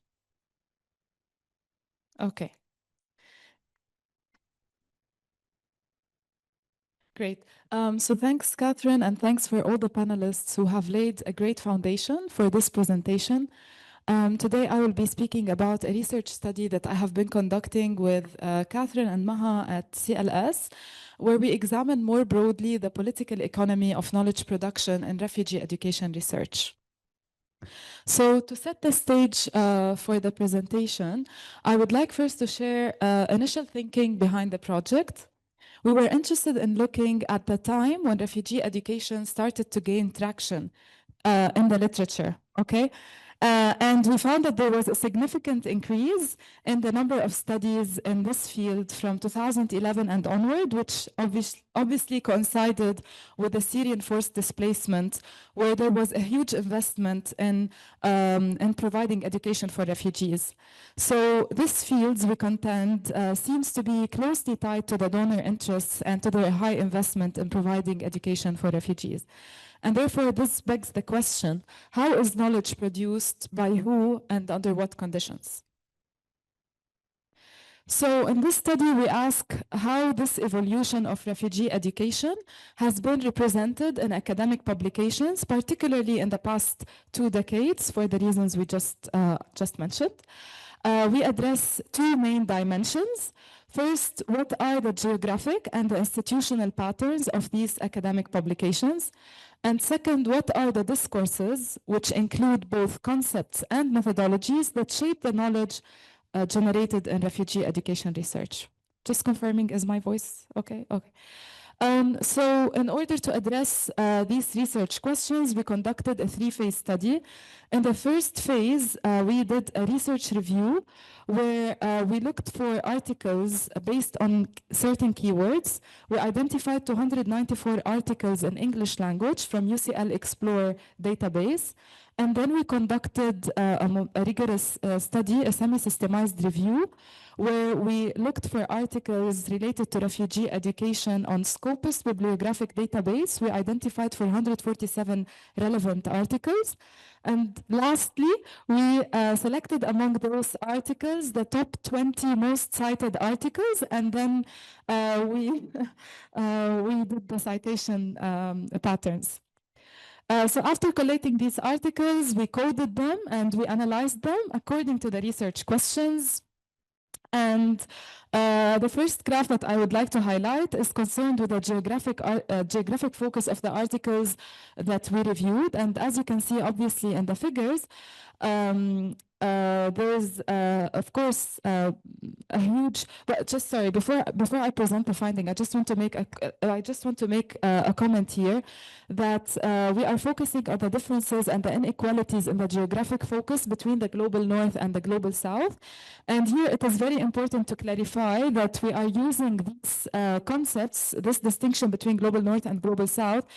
Okay. Great. So thanks, Cathrine, and thanks for all the panelists who have laid a great foundation for this presentation. Today, I will be speaking about a research study that I have been conducting with Cathrine and Maha at CLS, where we examine more broadly the political economy of knowledge production and refugee education research. So to set the stage for the presentation, I would like first to share initial thinking behind the project. We were interested in looking at the time when refugee education started to gain traction in the literature, okay? And we found that there was a significant increase in the number of studies in this field from 2011 and onward, which obviously coincided with the Syrian forced displacement, where there was a huge investment in providing education for refugees. So this field, we contend, seems to be closely tied to the donor interests and to the high investment in providing education for refugees. And therefore, this begs the question, how is knowledge produced, by who, and under what conditions? So in this study, we ask how this evolution of refugee education has been represented in academic publications, particularly in the past 2 decades, for the reasons we just mentioned. We address 2 main dimensions. First, what are the geographic and the institutional patterns of these academic publications? And second, what are the discourses, which include both concepts and methodologies that shape the knowledge generated in refugee education research? Just confirming, is my voice okay? Okay. So in order to address these research questions, we conducted a 3-phase study. In the first phase, we did a research review where we looked for articles based on certain keywords. We identified 294 articles in English language from UCL Explore database. And then we conducted a rigorous study, a semi-systemized review, where we looked for articles related to refugee education on Scopus bibliographic database. We identified 447 relevant articles. And lastly, we selected among those articles the top 20 most cited articles, and then we did the citation patterns. So after collating these articles, we coded them and we analyzed them according to the research questions. And the first graph that I would like to highlight is concerned with the geographic focus of the articles that we reviewed. And as you can see, obviously, in the figures, there's, of course, a huge. But just sorry, before I present the finding, I just want to make a comment here that we are focusing on the differences and the inequalities in the geographic focus between the global north and the global south. And here it is very important to clarify that we are using these concepts, this distinction between global north and global south.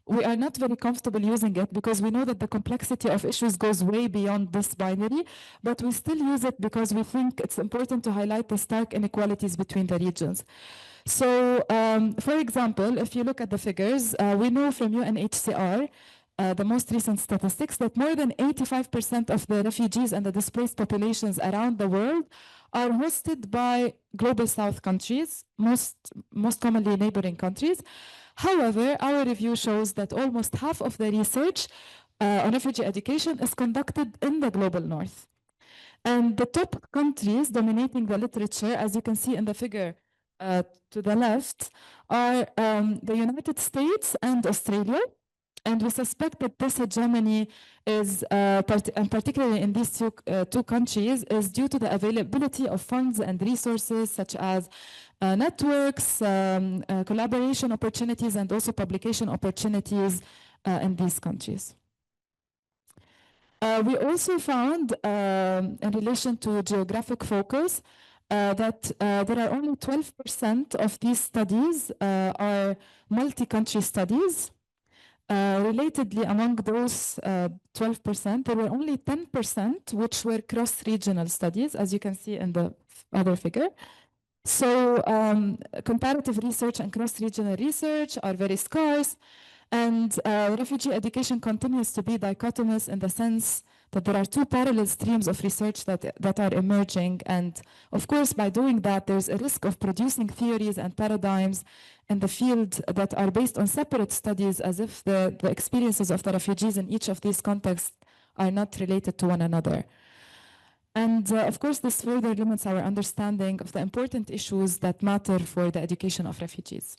We are not very comfortable using it because we know that the complexity of issues goes way beyond this binary, but we still use it because we think it's important to highlight the stark inequalities between the regions. So, for example, if you look at the figures, we know from UNHCR, the most recent statistics, that more than 85% of the refugees and the displaced populations around the world are hosted by global south countries, most commonly neighboring countries. However, our review shows that almost half of the research on refugee education is conducted in the global north. And the top countries dominating the literature, as you can see in the figure to the left, are the United States and Australia. And we suspect that this hegemony is, and particularly in these two countries, is due to the availability of funds and resources such as networks, collaboration opportunities, and also publication opportunities in these countries. We also found, in relation to geographic focus, that there are only 12% of these studies are multi-country studies. Relatedly, among those 12%, there were only 10% which were cross-regional studies, as you can see in the other figure. So comparative research and cross-regional research are very scarce, and refugee education continues to be dichotomous in the sense that there are 2 parallel streams of research that are emerging. And of course, by doing that, there's a risk of producing theories and paradigms in the field that are based on separate studies, as if the experiences of the refugees in each of these contexts are not related to one another. And of course, this further limits our understanding of the important issues that matter for the education of refugees.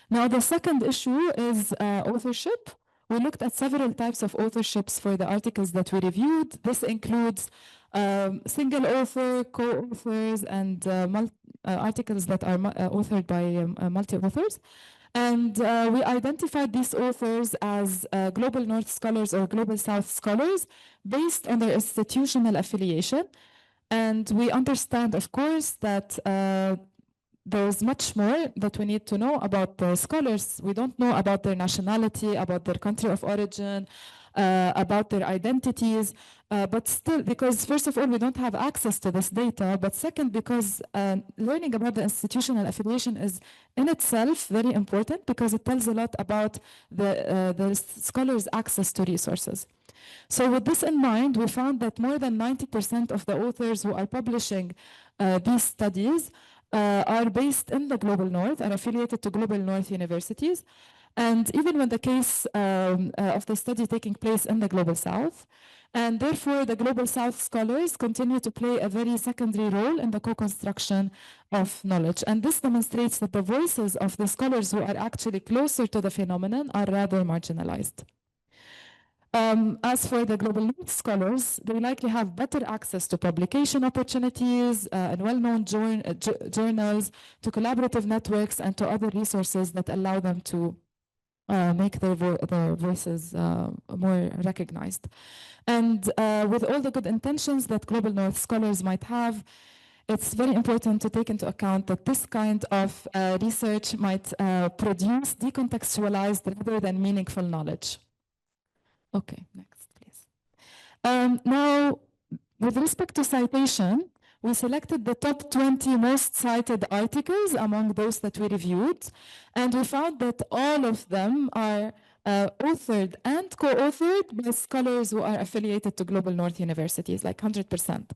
Now, the second issue is authorship. We looked at several types of authorships for the articles that we reviewed. This includes single author, co-authors, and articles that are authored by multi-authors. And we identified these authors as Global North scholars or Global South scholars based on their institutional affiliation. And we understand, of course, that there's much more that we need to know about the scholars. We don't know about their nationality, about their country of origin, about their identities, but still, because first of all, we don't have access to this data, but second, because learning about the institutional affiliation is in itself very important because it tells a lot about the scholars' access to resources. So with this in mind, we found that more than 90% of the authors who are publishing these studies are based in the Global North, are affiliated to Global North universities. And even when the case of the study taking place in the Global South, and therefore the Global South scholars continue to play a very secondary role in the co-construction of knowledge. And this demonstrates that the voices of the scholars who are actually closer to the phenomenon are rather marginalized. As for the Global North scholars, they likely have better access to publication opportunities and well-known journals, to collaborative networks, and to other resources that allow them to make their voices more recognized. And with all the good intentions that Global North scholars might have, it's very important to take into account that this kind of research might produce decontextualized rather than meaningful knowledge. Okay, next, please. Now, with respect to citation, we selected the top 20 most cited articles among those that we reviewed, and we found that all of them are authored and co-authored by scholars who are affiliated to Global North universities, like 100%.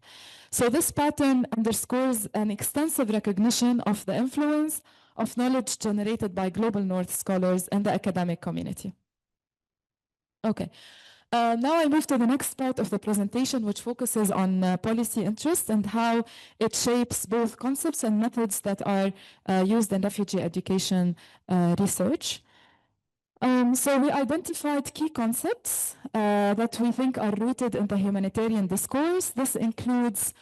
So this pattern underscores an extensive recognition of the influence of knowledge generated by Global North scholars in the academic community. Okay. Now I move to the next part of the presentation, which focuses on policy interest and how it shapes both concepts and methods that are used in refugee education research. So we identified key concepts that we think are rooted in the humanitarian discourse. This includes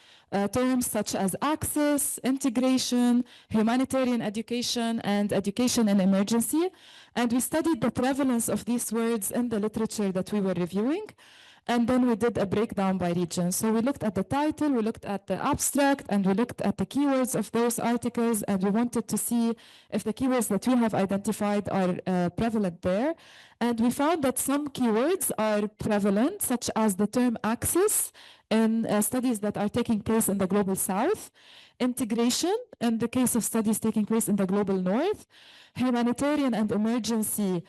terms such as access, integration, humanitarian education, and education in emergency. And we studied the prevalence of these words in the literature that we were reviewing. And then we did a breakdown by region. So we looked at the title, we looked at the abstract, and we looked at the keywords of those articles, and we wanted to see if the keywords that we have identified are prevalent there. And we found that some keywords are prevalent, such as the term access in studies that are taking place in the Global South, integration in the case of studies taking place in the Global North, humanitarian and emergency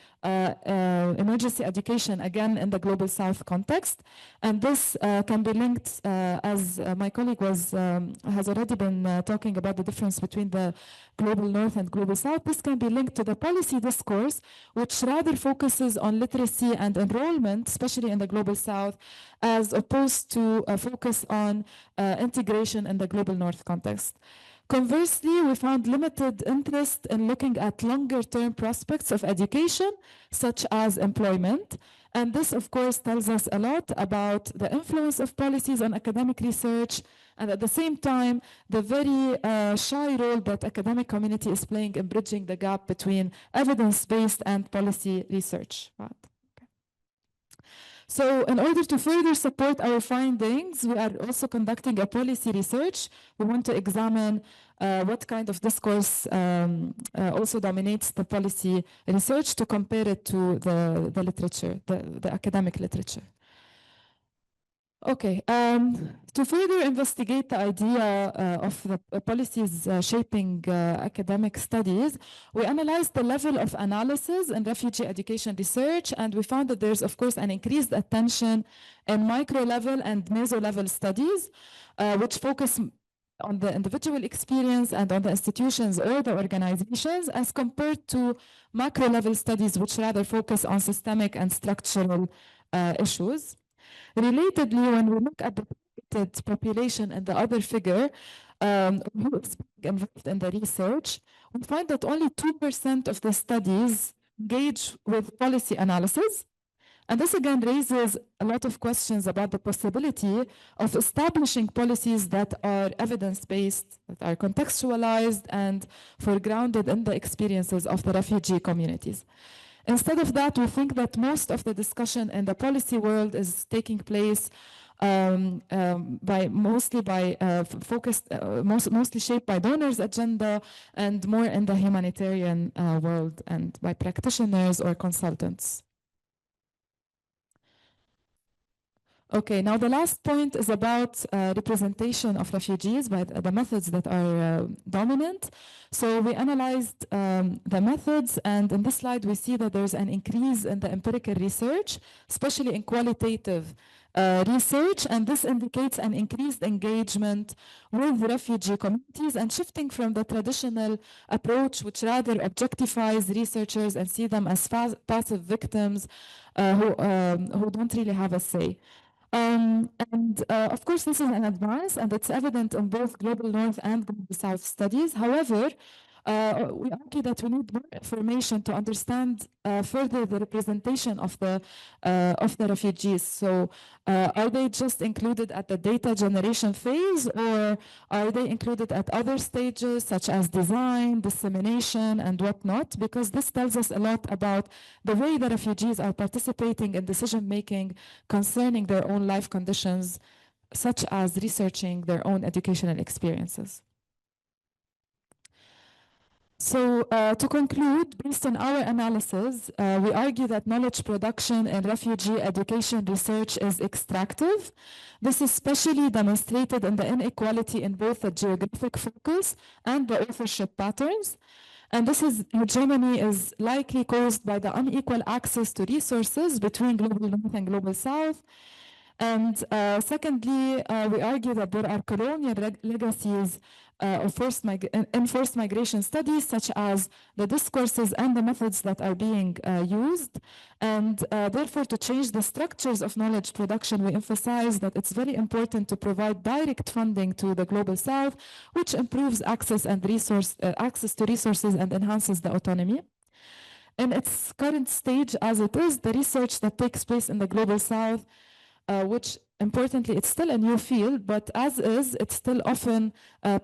education, again in the Global South context. And this can be linked, as my colleague has already been talking about the difference between the Global North and Global South. This can be linked to the policy discourse, which rather focuses on literacy and enrollment, especially in the Global South, as opposed to a focus on integration in the Global North context. Conversely, we found limited interest in looking at longer-term prospects of education, such as employment. And this, of course, tells us a lot about the influence of policies on academic research, and at the same time, the very shy role that academic community is playing in bridging the gap between evidence-based and policy research. Right. So in order to further support our findings, we are also conducting a policy research. We want to examine what kind of discourse also dominates the policy research to compare it to the literature, the academic literature. Okay, to further investigate the idea of the policies shaping academic studies, we analyzed the level of analysis in refugee education research, and we found that there's, of course, an increased attention in micro-level and meso-level studies, which focus on the individual experience and on the institutions or the organizations, as compared to macro-level studies, which rather focus on systemic and structural issues. Relatedly, when we look at the targeted population and the other figure who is involved in the research, we find that only 2% of the studies engage with policy analysis, And this again raises a lot of questions about the possibility of establishing policies that are evidence-based, that are contextualized and foregrounded in the experiences of the refugee communities. Instead of that, we think that most of the discussion in the policy world is taking place mostly shaped by donors' agenda and more in the humanitarian world and by practitioners or consultants. Okay, now the last point is about representation of refugees by the methods that are dominant. So we analyzed the methods, and in this slide we see that there's an increase in the empirical research, especially in qualitative research, and this indicates an increased engagement with refugee communities and shifting from the traditional approach, which rather objectifies researchers and see them as passive victims who don't really have a say. Of course, this is an advance, and it's evident in both Global North and Global South studies. However, we argue that we need more information to understand further the representation of the refugees. So, are they just included at the data generation phase, or are they included at other stages such as design, dissemination, and whatnot? Because this tells us a lot about the way the refugees are participating in decision making concerning their own life conditions, such as researching their own educational experiences. So to conclude, based on our analysis, we argue that knowledge production in refugee education research is extractive. This is especially demonstrated in the inequality in both the geographic focus and the authorship patterns. And this hegemony is likely caused by the unequal access to resources between Global North and Global South. And secondly, we argue that there are colonial legacies of enforced migration studies, such as the discourses and the methods that are being used. And therefore, to change the structures of knowledge production, we emphasize that it's very important to provide direct funding to the Global South, which improves access to resources and enhances the autonomy. In its current stage as it is, the research that takes place in the Global South, which importantly, it's still a new field, but as is, it's still often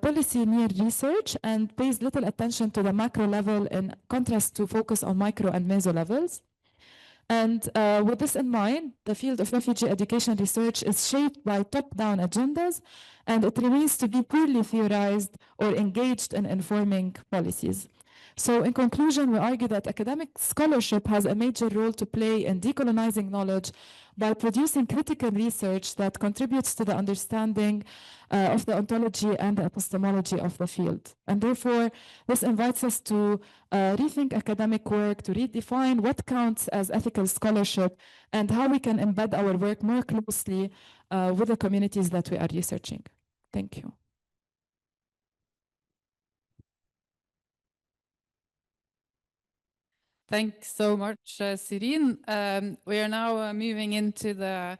policy near research and pays little attention to the macro level in contrast to focus on micro and meso levels. And with this in mind, the field of refugee education research is shaped by top-down agendas, and it remains to be poorly theorized or engaged in informing policies. So in conclusion, we argue that academic scholarship has a major role to play in decolonizing knowledge by producing critical research that contributes to the understanding of the ontology and the epistemology of the field. And therefore, this invites us to rethink academic work, to redefine what counts as ethical scholarship, and how we can embed our work more closely with the communities that we are researching. Thank you. Thanks so much, Cyrine. We are now moving into the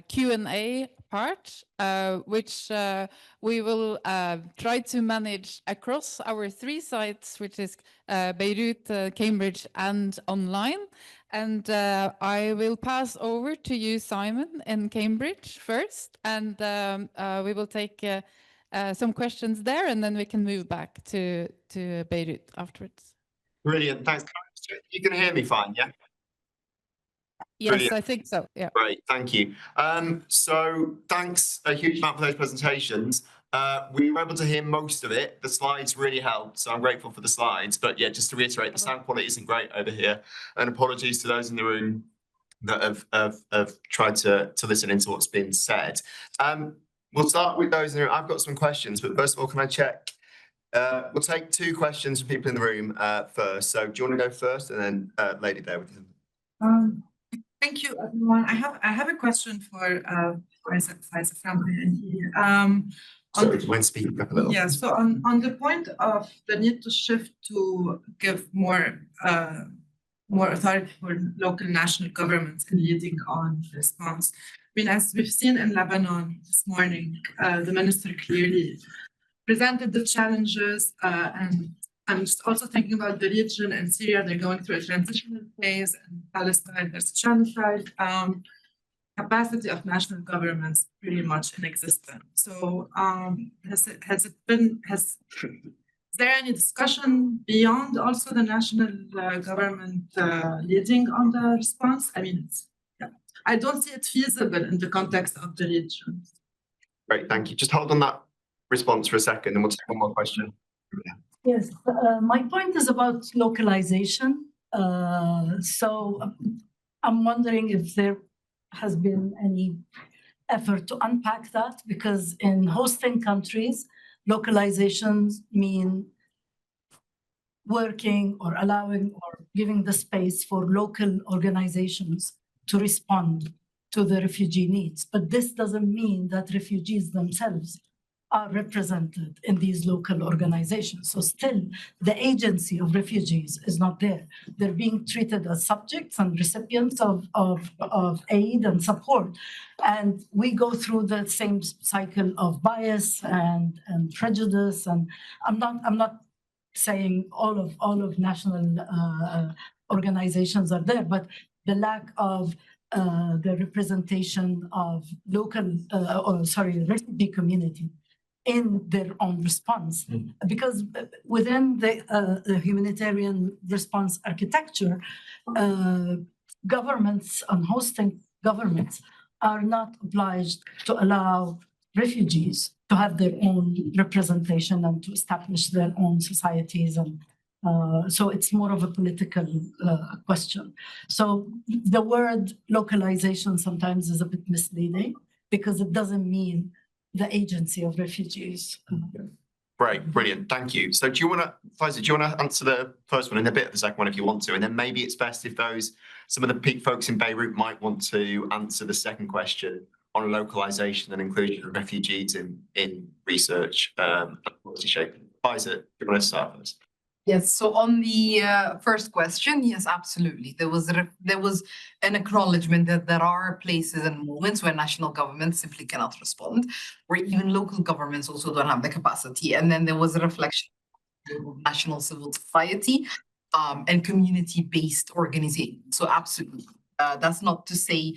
Q&A part, which we will try to manage across our 3 sites, which is Beirut, Cambridge, and online. And I will pass over to you, Simon, in Cambridge first, and we will take some questions there, and then we can move back to Beirut afterwards. Brilliant, thanks. You can hear me fine, yeah? Yes, brilliant. I think so, yeah. Great, thank you. So thanks a huge amount for those presentations. We were able to hear most of it. The slides really helped, so I'm grateful for the slides. But yeah, just to reiterate, the sound quality isn't great over here. And apologies to those in the room that have tried to listen into what's been said. We'll start with those in the room. I've got some questions, but first of all, can I check? We'll take 2 questions from people in the room first. So do you want to go first, and then lady there with him? Thank you, everyone. I have a question for Faiza from INEE. Sorry, when speaking up a little. Yeah, so on the point of the need to shift to give more authority for local national governments in leading on response. I mean, as we've seen in Lebanon this morning, the minister clearly presented the challenges and I'm just also thinking about the region and Syria, they're going through a transitional phase, and Palestine, there's genocide. Capacity of national governments pretty much inexistent. So is there any discussion beyond also the national government leading on the response? I mean, I don't see it feasible in the context of the region. Great, thank you. Just hold on that response for a second, and we'll take one more question. Yes, my point is about localization. So I'm wondering if there has been any effort to unpack that, because in hosting countries, localizations mean working or allowing or giving the space for local organizations to respond to the refugee needs. But this doesn't mean that refugees themselves are represented in these local organizations. So still, the agency of refugees is not there. They're being treated as subjects and recipients of aid and support. And we go through the same cycle of bias and prejudice. And I'm not saying all of national organizations are there, but the lack of the representation of local, refugee community in their own response. Because within the humanitarian response architecture, governments and hosting governments are not obliged to allow refugees to have their own representation and to establish their own societies. And so it's more of a political question. So the word localization sometimes is a bit misleading, because it doesn't mean the agency of refugees. Great, brilliant, thank you. So do you want to, Faiza, do you want to answer the first one and a bit of the second one if you want to? And then maybe it's best if some of the folks in Beirut might want to answer the second question on localization and inclusion of refugees in research and policy shaping. Faiza, do you want to start first? Yes, so on the first question, yes, absolutely. There was an acknowledgement that there are places and moments where national governments simply cannot respond, where even local governments also don't have the capacity. And then there was a reflection of national civil society and community-based organizations. So absolutely. That's not to say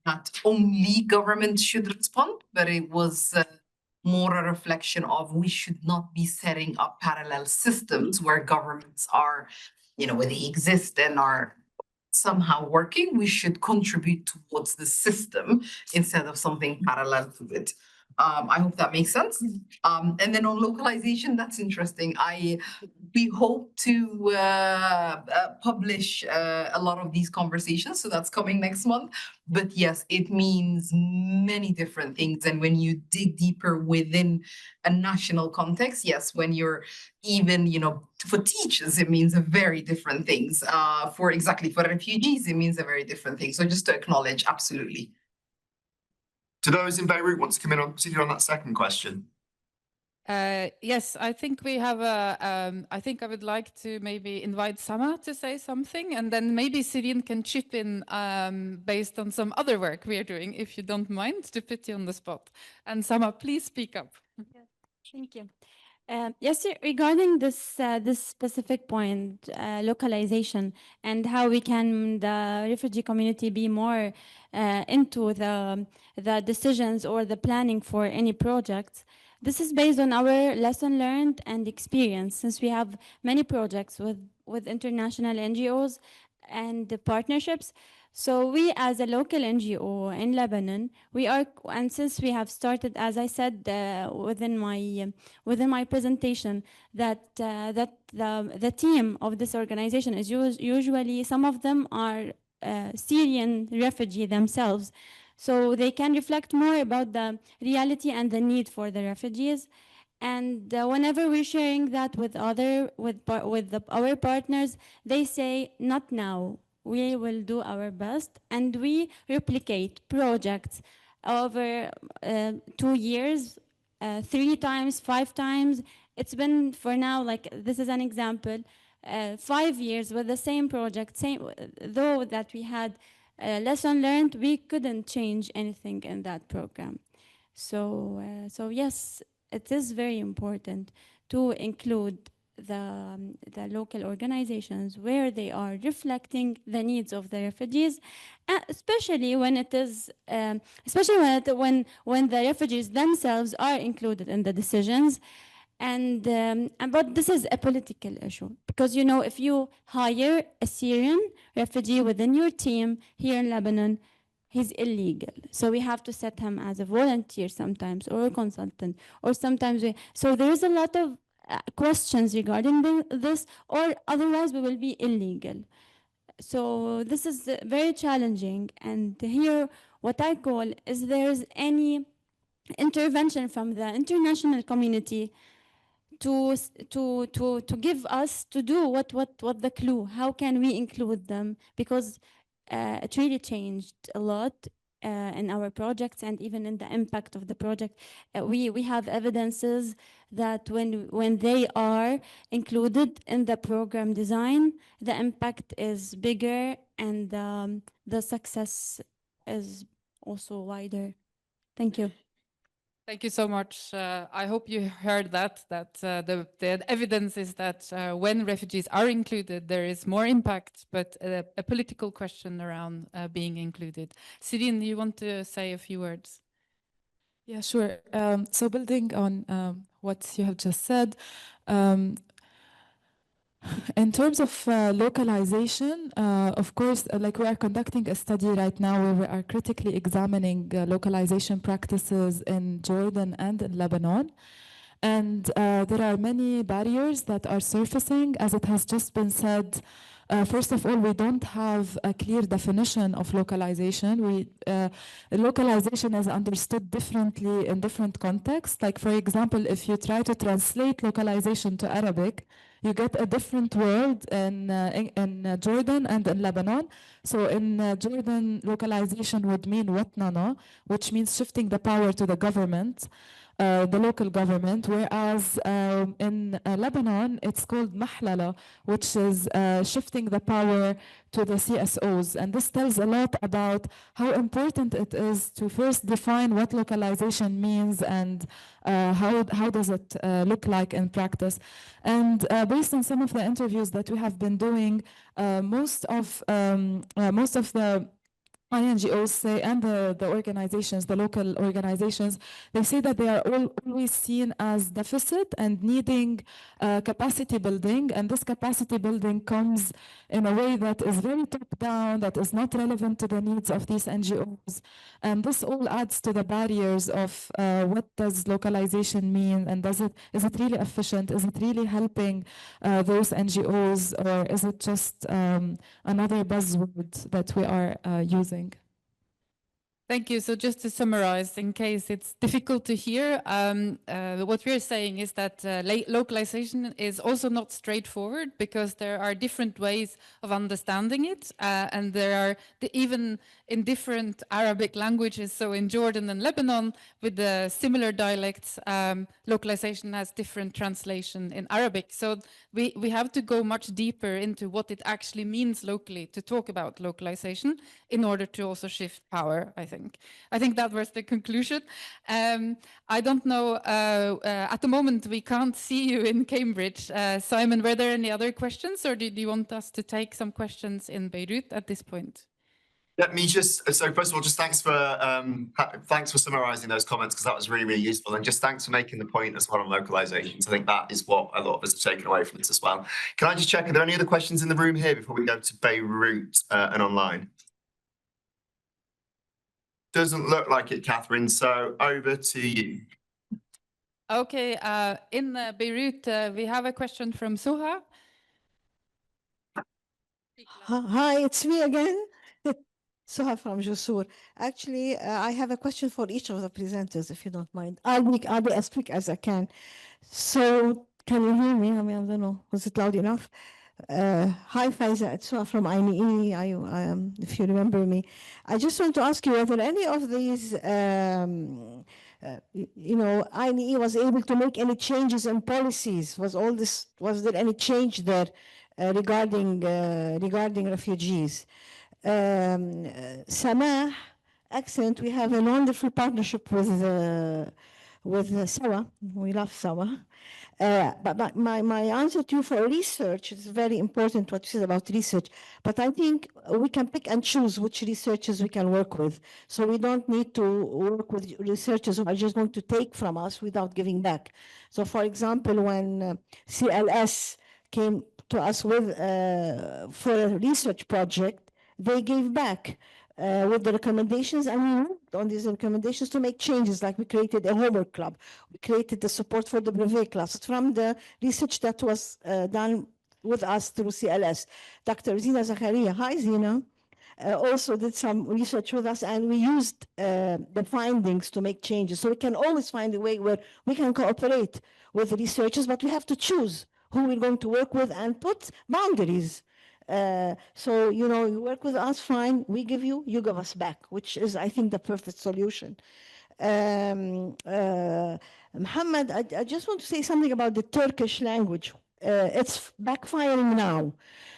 that only government should respond, but it was more a reflection of we should not be setting up parallel systems where governments are, where they exist and are somehow working. We should contribute towards the system instead of something parallel to it. I hope that makes sense. And then on localization, that's interesting. We hope to publish a lot of these conversations, so that's coming next month. But yes, it means many different things. And when you dig deeper within a national context, yes, when you're even, for teachers, it means a very different things. For refugees, it means a very different thing. So just to acknowledge, absolutely. Do those in Beirut want to come in on, particularly on that second question? Yes, I think we have I think I would like to maybe invite Samah to say something, and then maybe Cyrine can chip in based on some other work we are doing, if you don't mind, to put you on the spot. And Samah, please speak up. Yes, thank you. Yes, regarding this specific point, localization, and how we can the refugee community be more into the decisions or the planning for any projects. This is based on our lesson learned and experience, since we have many projects with international NGOs and the partnerships. So we, as a local NGO in Lebanon, and since we have started, as I said within my presentation, that the team of this organization is usually, some of them are Syrian refugee themselves, so they can reflect more about the reality and the need for the refugees. And whenever we're sharing that with our partners, they say, not now. We will do our best, and we replicate projects over 2 years, 3 times, 5 times. It's been, for now, like this is an example, 5 years with the same project, though that we had lesson learned, we couldn't change anything in that program. So yes, it is very important to include the local organizations where they are reflecting the needs of the refugees, especially when it is especially when the refugees themselves are included in the decisions. But this is a political issue, because you know, if you hire a Syrian refugee within your team here in Lebanon, he's illegal. So we have to set him as a volunteer sometimes, or a consultant, or sometimes so there is a lot of questions regarding this, or otherwise we will be illegal. So this is very challenging. And here, what I call is there's any intervention from the international community to give us to do what the clue, how can we include them, because it really changed a lot in our projects and even in the impact of the project. We have evidences that when they are included in the program design, the impact is bigger, and the success is also wider. Thank you. Thank you so much. I hope you heard that the evidence is that when refugees are included, there is more impact, but a political question around being included. Cyrine, you want to say a few words? Yeah, sure. So building on what you have just said, in terms of localization, of course, like we are conducting a study right now where we are critically examining localization practices in Jordan and in Lebanon. And there are many barriers that are surfacing, as it has just been said. First of all, we don't have a clear definition of localization. Localization is understood differently in different contexts. Like, for example, if you try to translate localization to Arabic, you get a different word in Jordan and in Lebanon. So in Jordan, localization would mean watnana, which means shifting the power to the government. The local government, whereas in Lebanon, it's called mahlala, which is shifting the power to the CSOs. And this tells a lot about how important it is to first define what localization means and how does it look like in practice. And based on some of the interviews that we have been doing, most of the INGOs say, and the organizations, the local organizations, they say that they are always seen as deficit and needing capacity building. And this capacity building comes in a way that is very top-down, that is not relevant to the needs of these NGOs. And this all adds to the barriers of what does localization mean, and is it really efficient? Is it really helping those NGOs, or is it just another buzzword that we are using? Thank you. So just to summarize, in case it's difficult to hear, what we're saying is that localization is also not straightforward, because there are different ways of understanding it, and there are even in different Arabic languages. So in Jordan and Lebanon, with the similar dialects, localization has different translation in Arabic. So we have to go much deeper into what it actually means locally to talk about localization in order to also shift power, I think. I think that was the conclusion. I don't know, at the moment we can't see you in Cambridge. Simon, were there any other questions, or did you want us to take some questions in Beirut at this point? Let me just, so first of all, just thanks for summarising those comments, because that was really, really useful. And just thanks for making the point as well on localisations. I think that is what a lot of us have taken away from this as well. Can I just check, are there any other questions in the room here before we go to Beirut and online? Doesn't look like it, Cathrine, so over to you. Okay, in Beirut, we have a question from Suha. Hi, it's me again. Suha from Jusur. Actually, I have a question for each of the presenters, if you don't mind. I'll be as quick as I can. So, can you hear me? I mean, I don't know. Was it loud enough? Hi, Faiza. It's Suha from INEE. If you remember me, I just want to ask you whether any of these, INEE was able to make any changes in policies. Was there any change there regarding refugees? Samah, excellent. We have a wonderful partnership with Sawa. We love Sawa. But my answer to you for research is very important what you said about research. But I think we can pick and choose which researchers we can work with. So we don't need to work with researchers who are just going to take from us without giving back. So for example, when CLS came to us with for a research project, they gave back with the recommendations, and we worked on these recommendations to make changes, like we created a homework club, we created the support for the brevet class from the research that was done with us through CLS. Dr. Zina Zakaria, hi Zina, also did some research with us, and we used the findings to make changes. So we can always find a way where we can cooperate with researchers, but we have to choose who we're going to work with and put boundaries. So, you know, you work with us, fine, we give you, you give us back, which is, I think, the perfect solution. Mohammad, I just want to say something about the Turkish language. It's backfiring now.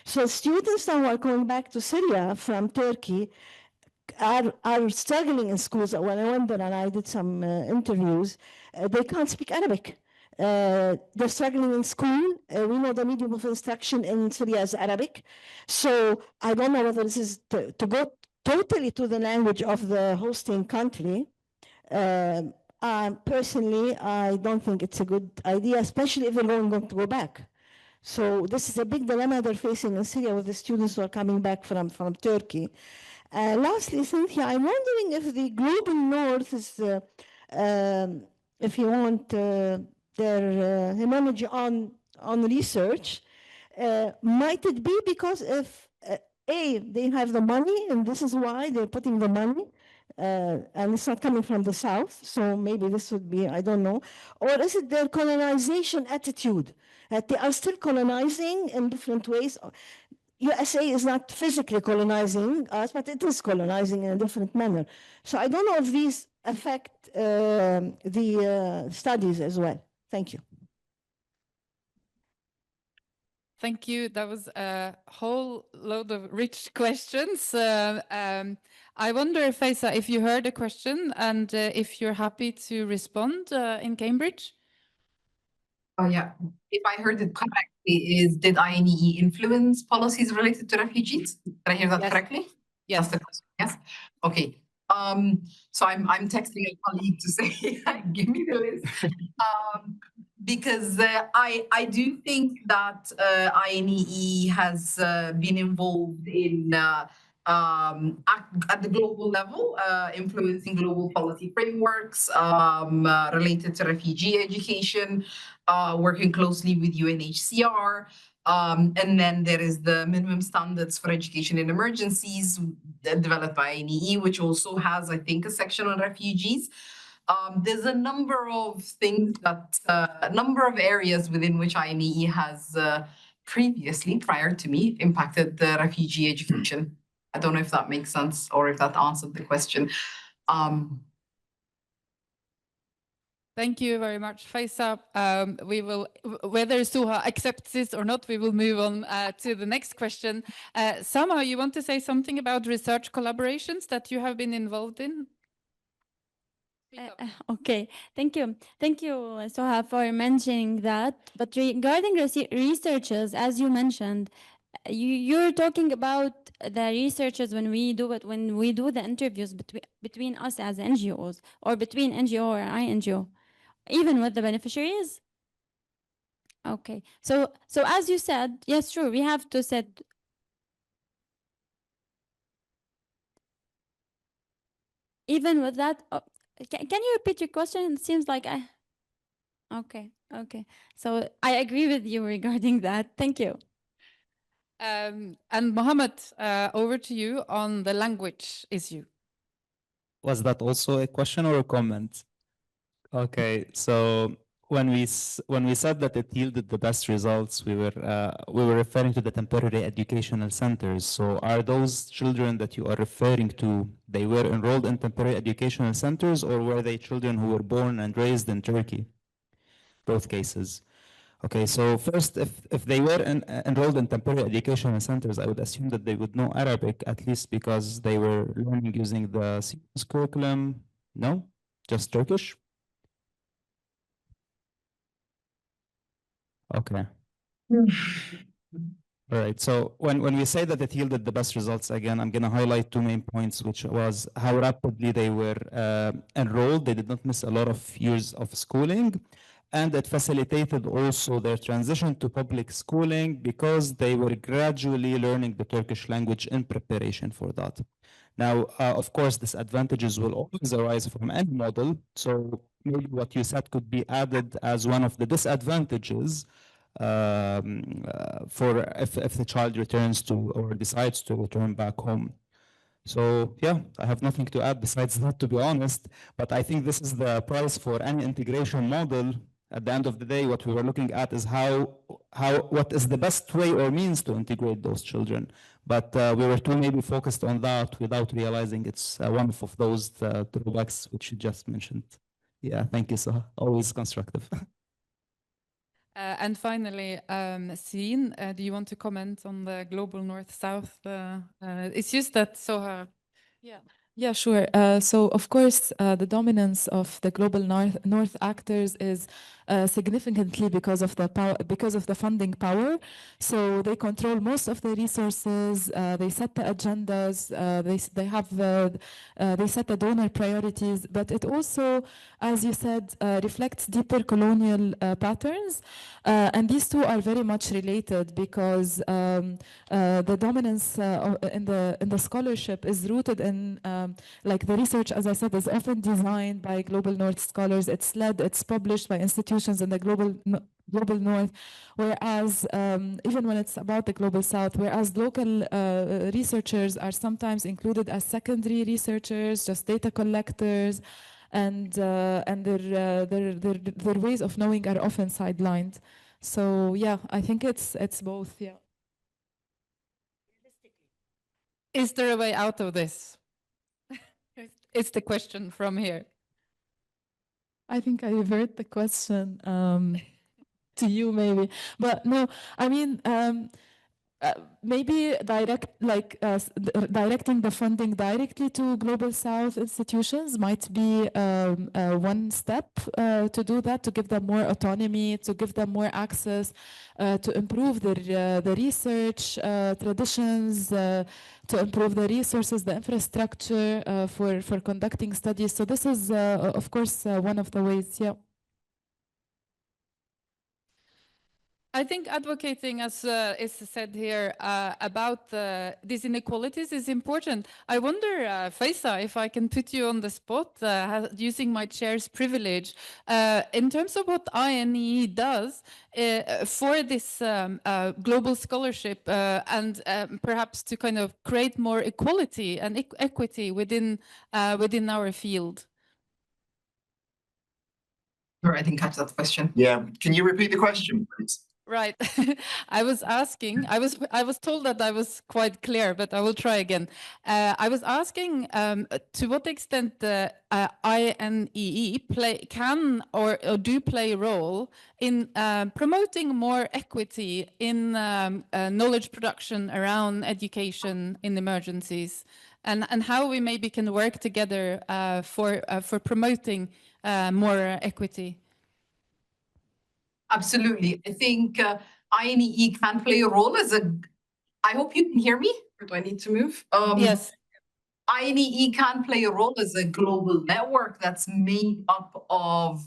So students now are going back to Syria from Turkey are struggling in schools. When I went there and I did some interviews, they can't speak Arabic. They're struggling in school. We know the medium of instruction in Syria is Arabic. So I don't know whether this is to go totally to the language of the hosting country. Personally, I don't think it's a good idea, especially if they're going to go back. So this is a big dilemma they're facing in Syria with the students who are coming back from Turkey. Lastly, Cynthia, I'm wondering if the Global North is, if you want, their hegemony on research, might it be because if A, they have the money, and this is why they're putting the money, and it's not coming from the South, so maybe this would be, I don't know, or is it their colonization attitude, that they are still colonizing in different ways? USA is not physically colonizing us, but it is colonizing in a different manner. So I don't know if these affect the studies as well. Thank you. Thank you. That was a whole load of rich questions. I wonder, Faiza, if you heard a question and if you're happy to respond in Cambridge? Oh, yeah. If I heard it correctly, did INEE influence policies related to refugees? Did I hear that correctly? Yes. That's the question. Yes. Okay. So I'm texting a colleague to say, give me the list. Because I do think that INEE has been involved in at the global level, influencing global policy frameworks related to refugee education, working closely with UNHCR. And then there is the minimum standards for education in emergencies developed by INEE, which also has, I think, a section on refugees. There's a number of things that, a number of areas within which INEE has previously, prior to me, impacted the refugee education. I don't know if that makes sense or if that answered the question. Thank you very much, Faiza. We will, whether Suha accepts this or not, we will move on to the next question. Samah, you want to say something about research collaborations that you have been involved in? Okay, thank you. Thank you, Suha, for mentioning that. But regarding researchers, as you mentioned, you're talking about the researchers when we do it, when we do the interviews between us as NGOs or between NGO or INGO, even with the beneficiaries. Okay, so as you said, yes, sure, we have to set. Even with that, can you repeat your question? It seems like I. Okay. So I agree with you regarding that. Thank you. And Mohammad, over to you on the language issue. Was that also a question or a comment? Okay, so when we said that it yielded the best results, we were referring to the temporary educational centers. So are those children that you are referring to, they were enrolled in temporary educational centers, or were they children who were born and raised in Turkey? Both cases. Okay, so first, if they were enrolled in temporary educational centers, I would assume that they would know Arabic, at least because they were learning using the CMS curriculum. No? Just Turkish? Okay. All right. So when we say that it yielded the best results, again, I'm going to highlight two main points, which was how rapidly they were enrolled. They did not miss a lot of years of schooling. And it facilitated also their transition to public schooling because they were gradually learning the Turkish language in preparation for that. Now, of course, disadvantages will always arise from any model. So maybe what you said could be added as one of the disadvantages for if the child returns to or decides to return back home. So yeah, I have nothing to add besides that, to be honest. But I think this is the price for any integration model. At the end of the day, what we were looking at is what is the best way or means to integrate those children. But we were too maybe focused on that without realizing it's one of those drawbacks which you just mentioned. Yeah, thank you, so always constructive. And finally, Cyrine, do you want to comment on the global north-south? It's just that so. Yeah, sure. So of course, the dominance of the global north actors is significantly because of the power, because of the funding power. So they control most of the resources. They set the agendas. They set the donor priorities. But it also, as you said, reflects deeper colonial patterns. And these two are very much related because the dominance in the scholarship is rooted in like the research, as I said, is often designed by global north scholars. It's led, it's published by institutions in the global north, whereas even when it's about the global south, whereas local researchers are sometimes included as secondary researchers, just data collectors, and their ways of knowing are often sidelined. So yeah, I think it's both. Yeah. Is there a way out of this? It's the question from here. I think I revert the question to you maybe, but no, I mean, maybe directing the funding directly to Global South institutions might be one step to do that, to give them more autonomy, to give them more access, to improve the research traditions, to improve the resources, the infrastructure for conducting studies. So this is, of course, one of the ways, yeah. I think advocating, as is said here, about these inequalities is important. I wonder, Faiza, if I can put you on the spot, using my chair's privilege, in terms of what INEE does for this global scholarship and perhaps to kind of create more equality and equity within our field. Sure, I didn't catch that question. Yeah, can you repeat the question, please? Right. I was asking, I was told that I was quite clear, but I will try again. I was asking to what extent the INEE can or do play a role in promoting more equity in knowledge production around education in emergencies, and how we maybe can work together for promoting more equity. Absolutely. I think INEE can play a role as I hope you can hear me, or do I need to move? Yes. INEE can play a role as a global network that's made up of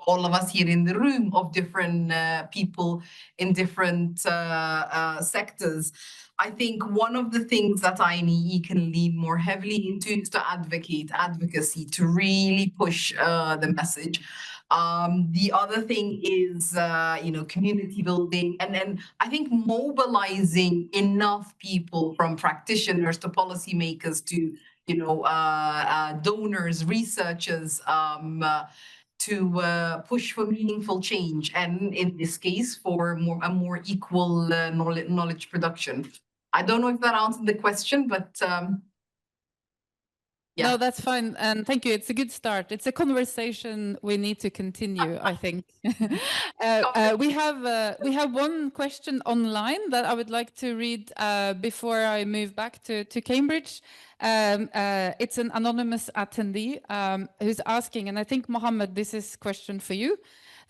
all of us here in the room, of different people in different sectors. I think one of the things that INEE can lead more heavily into is to advocacy, to really push the message. The other thing is, community building, and I think mobilizing enough people, from practitioners to policymakers to, donors, researchers, to push for meaningful change, and in this case, for a more equal knowledge production. I don't know if that answered the question, but yeah. No, that's fine. And thank you. It's a good start. It's a conversation we need to continue, I think. We have one question online that I would like to read before I move back to Cambridge. It's an anonymous attendee who's asking, and I think, Mohammad, this is a question for you.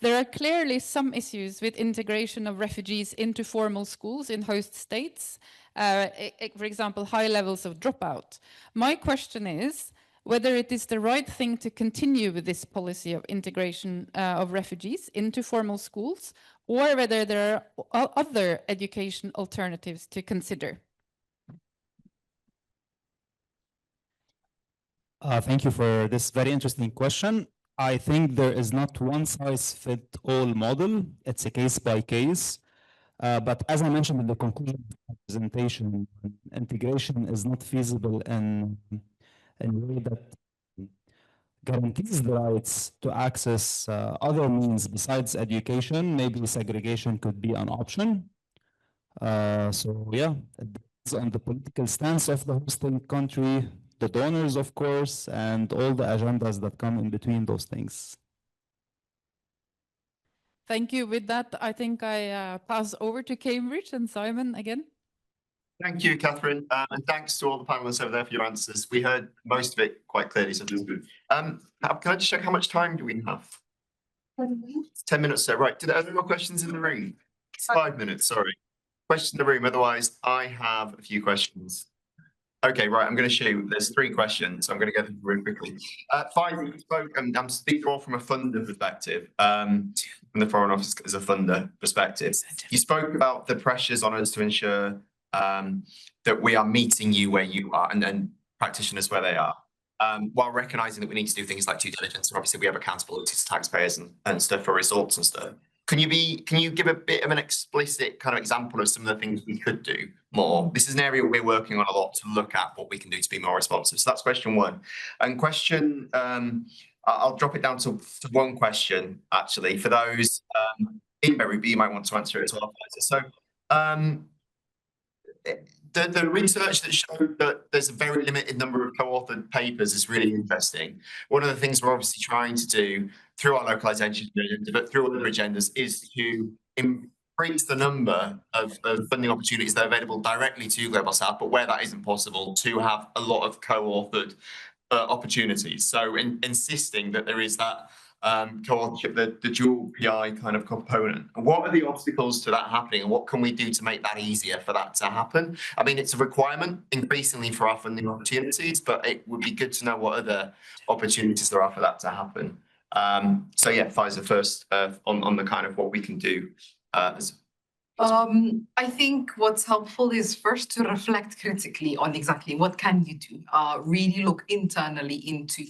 There are clearly some issues with integration of refugees into formal schools in host states, for example, high levels of dropout. My question is whether it is the right thing to continue with this policy of integration of refugees into formal schools, or whether there are other education alternatives to consider. Thank you for this very interesting question. I think there is not one size fit all model. It's a case by case. But as I mentioned in the conclusion of the presentation, integration is not feasible in a way that guarantees the rights to access other means besides education. Maybe segregation could be an option. So yeah, it depends on the political stance of the hosting country, the donors, of course, and all the agendas that come in between those things. Thank you. With that, I think I pass over to Cambridge and Simon again. Thank you, Cathrine, and thanks to all the panelists over there for your answers. We heard most of it quite clearly, so this is good. Can I just check how much time do we have? 10 minutes. 10 minutes, so right. Are there any more questions in the room? 5 minutes, sorry. Questions in the room, otherwise I have a few questions. Okay, right, I'm going to shoot. There's 3 questions, so I'm going to go through really quickly. Faiza, you spoke, and I'm speaking all from a funder perspective, from the Foreign Office as a funder perspective. You spoke about the pressures on us to ensure that we are meeting you where you are and practitioners where they are, while recognising that we need to do things like due diligence. And obviously, we have accountability to taxpayers and stuff for results and stuff. Can you give a bit of an explicit kind of example of some of the things we could do more? This is an area we're working on a lot to look at what we can do to be more responsive. So that's question 1. And question, I'll drop it down to 1 question, actually, for those in Beirut, you might want to answer it as well. So the research that showed that there's a very limited number of co-authored papers is really interesting. One of the things we're obviously trying to do through our localization agenda, but through other agendas, is to increase the number of funding opportunities that are available directly to Global South, but where that isn't possible, to have a lot of co-authored opportunities. So insisting that there is that co-authorship, the dual PI kind of component. What are the obstacles to that happening, and what can we do to make that easier for that to happen? I mean, it's a requirement increasingly for our funding opportunities, but it would be good to know what other opportunities there are for that to happen. So yeah, Faiza first on the kind of what we can do. I think what's helpful is first to reflect critically on exactly what can you do. Really look internally into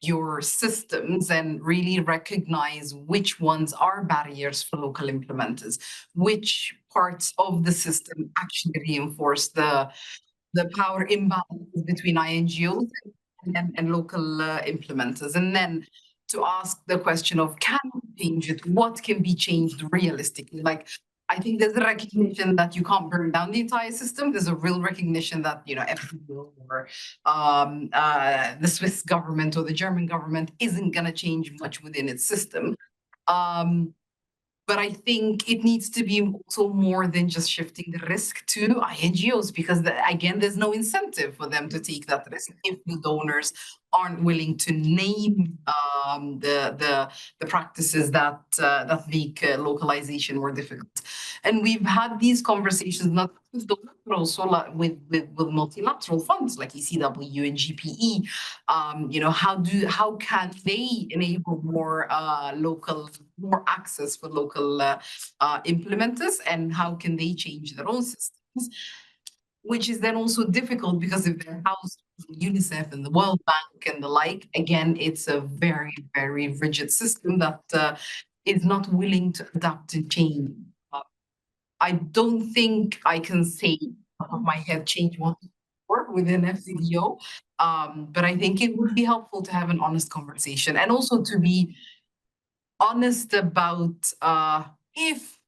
your systems and really recognize which ones are barriers for local implementers, which parts of the system actually reinforce the power imbalance between INGOs and local implementers. And then to ask the question of, can we change it? What can be changed realistically? Like, I think there's a recognition that you can't burn down the entire system. There's a real recognition that, you know, FCDO or the Swiss government or the German government isn't going to change much within its system. But I think it needs to be also more than just shifting the risk to INGOs, because again, there's no incentive for them to take that risk if the donors aren't willing to name the practices that make localization more difficult. And we've had these conversations not with donors, but also with multilateral funds like ECW and GPE. You know, how can they enable more more access for local implementers, and how can they change their own systems? Which is then also difficult because if they're housed in UNICEF and the World Bank and the like, again, it's a very, very rigid system that is not willing to adapt and change. I don't think I can say off of my head change one within FCDO, but I think it would be helpful to have an honest conversation and also to be honest about if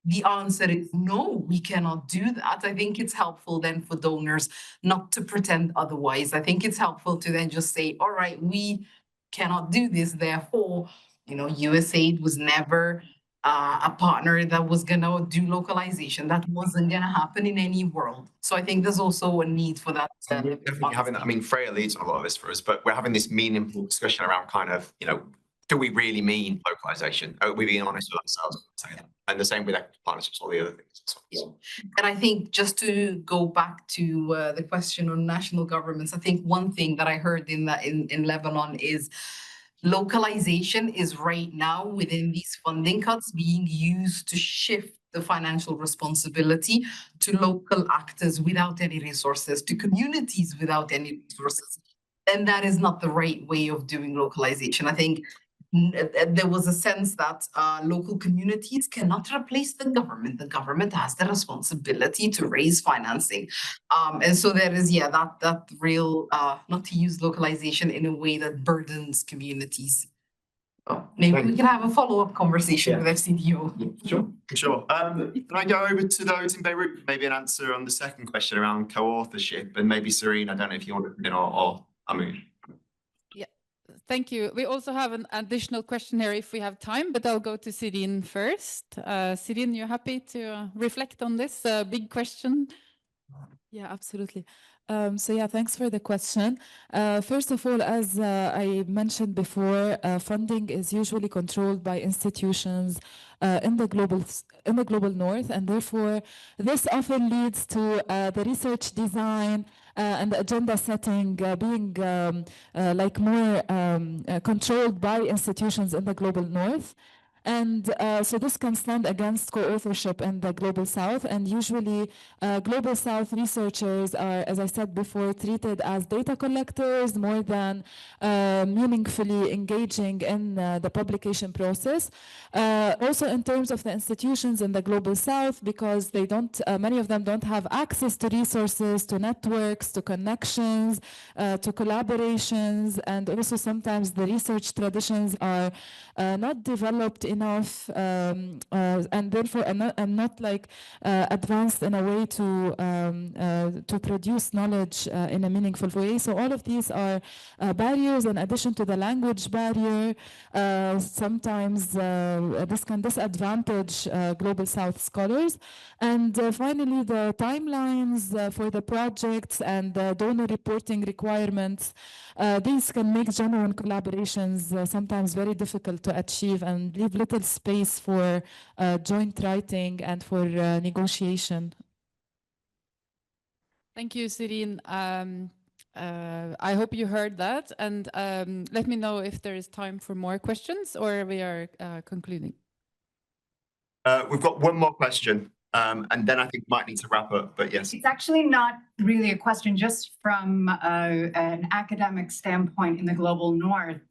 the answer is no, we cannot do that. I think it's helpful then for donors not to pretend otherwise. I think it's helpful to then just say, all right, we cannot do this. Therefore, you know, USAID was never a partner that was going to do localization. That wasn't going to happen in any world. So I think there's also a need for that. Definitely having that. I mean, Freya leads on a lot of this for us, but we're having this meaningful discussion around kind of, you know, do we really mean localization? Are we being honest with ourselves when we say that? And the same with equity partnerships, all the other things as well. And I think just to go back to the question on national governments, I think one thing that I heard in Lebanon is localization is right now within these funding cuts being used to shift the financial responsibility to local actors without any resources, to communities without any resources. And that is not the right way of doing localization. I think there was a sense that local communities cannot replace the government. The government has the responsibility to raise financing. And so there is, that real, not to use localization in a way that burdens communities. Oh, maybe we can have a follow-up conversation with FCDO. Sure. Can I go over to those in Beirut? Maybe an answer on the second question around co-authorship, and maybe Cyrine, I don't know if you want to put in or Hammoud. Yeah, thank you. We also have an additional question here if we have time, but I'll go to Cyrine first. Cyrine, you happy to reflect on this big question? Yeah, absolutely. Thanks for the question. First of all, as I mentioned before, funding is usually controlled by institutions in the global north, and therefore this often leads to the research design and the agenda setting being more controlled by institutions in the global north. And so this can stand against co-authorship in the Global South, and usually Global South researchers are, as I said before, treated as data collectors more than meaningfully engaging in the publication process. Also in terms of the institutions in the Global South, because they don't, many of them don't have access to resources, to networks, to connections, to collaborations, and also sometimes the research traditions are not developed enough and therefore not advanced in a way to produce knowledge in a meaningful way. So all of these are barriers in addition to the language barrier. Sometimes this can disadvantage Global South scholars. And finally, the timelines for the projects and the donor reporting requirements, these can make genuine collaborations sometimes very difficult to achieve and leave little space for joint writing and for negotiation. Thank you, Cyrine. I hope you heard that, and let me know if there is time for more questions or we are concluding. We've got one more question, and then I think we might need to wrap up, but yes. It's actually not really a question, just from an academic standpoint in the global north.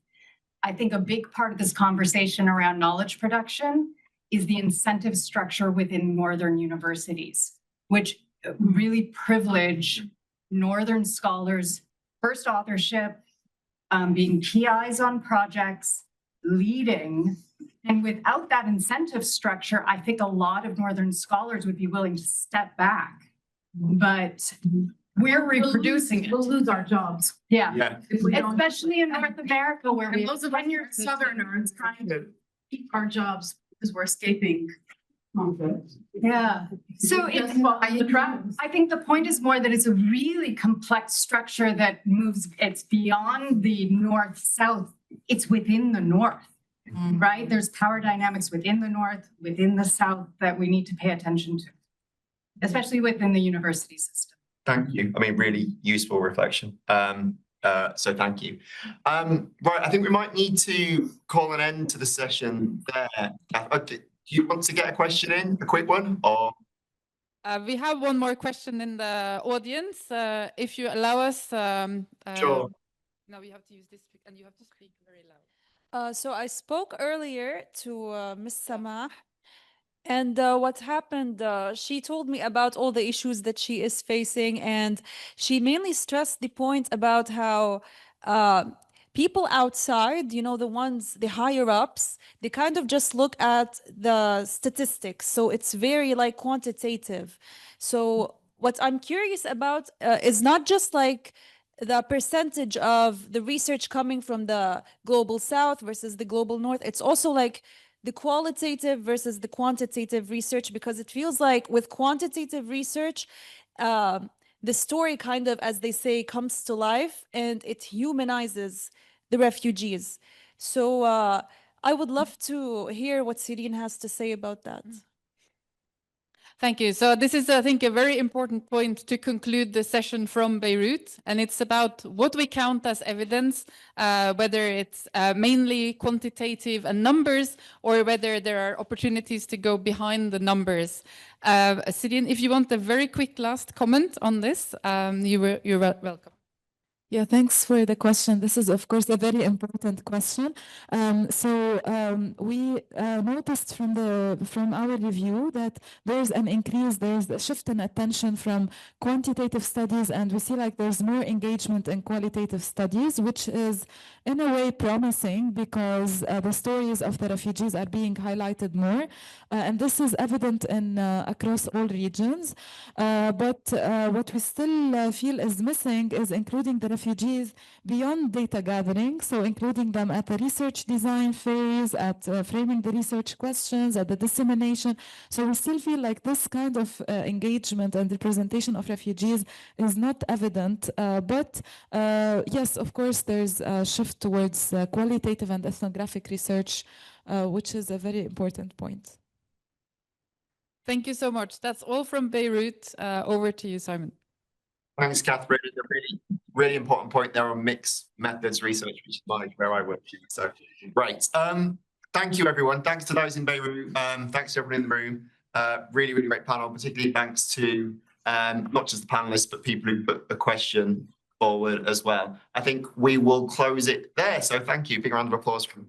I think a big part of this conversation around knowledge production is the incentive structure within northern universities, which really privilege northern scholars, first authorship, being PIs on projects, leading. And without that incentive structure, I think a lot of northern scholars would be willing to step back. But we're reproducing it. We'll lose our jobs. Yeah. Especially in North America, where we, those of us who are Southerners trying to keep our jobs because we're escaping conflict. Yeah. So I think the point is more that it's a really complex structure that moves, it's beyond the north-south, it's within the north, right? There's power dynamics within the north, within the south that we need to pay attention to, especially within the university system. Thank you. I mean, really useful reflection. So thank you. Right, I think we might need to call an end to the session there. Do you want to get a question in, a quick one, or? We have one more question in the audience. If you allow us. Sure. No, we have to use this, and you have to speak very loud. So I spoke earlier to Ms. Samah. And what happened, she told me about all the issues that she is facing, and she mainly stressed the point about how people outside, you know, the higher ups, they kind of just look at the statistics. So it's very like quantitative. So what I'm curious about is not just like the percentage of the research coming from the global south versus the global north. It's also like the qualitative versus the quantitative research, because it feels like with quantitative research, the story kind of, as they say, comes to life and it humanizes the refugees. So I would love to hear what Cyrine has to say about that. Thank you. So this is, I think, a very important point to conclude the session from Beirut. And it's about what we count as evidence, whether it's mainly quantitative and numbers, or whether there are opportunities to go behind the numbers. Cyrine, if you want a very quick last comment on this, you're welcome. Yeah, thanks for the question. This is, of course, a very important question. We noticed from our review that there's an increase, there's a shift in attention from quantitative studies, and we see like there's more engagement in qualitative studies, which is in a way promising because the stories of the refugees are being highlighted more. And this is evident in across all regions. But what we still feel is missing is including the refugees beyond data gathering, so including them at the research design phase, at framing the research questions, at the dissemination. So we still feel like this kind of engagement and representation of refugees is not evident. But yes, of course, there's a shift towards qualitative and ethnographic research, which is a very important point. Thank you so much. That's all from Beirut. Over to you, Simon. Thanks, Cathrine. A really important point there on mixed methods research, which is where I work. So, right. Thank you, everyone. Thanks to those in Beirut. Thanks to everyone in the room. Really, really great panel. Particularly thanks to not just the panelists, but people who put the question forward as well. I think we will close it there. So, thank you. Big round of applause from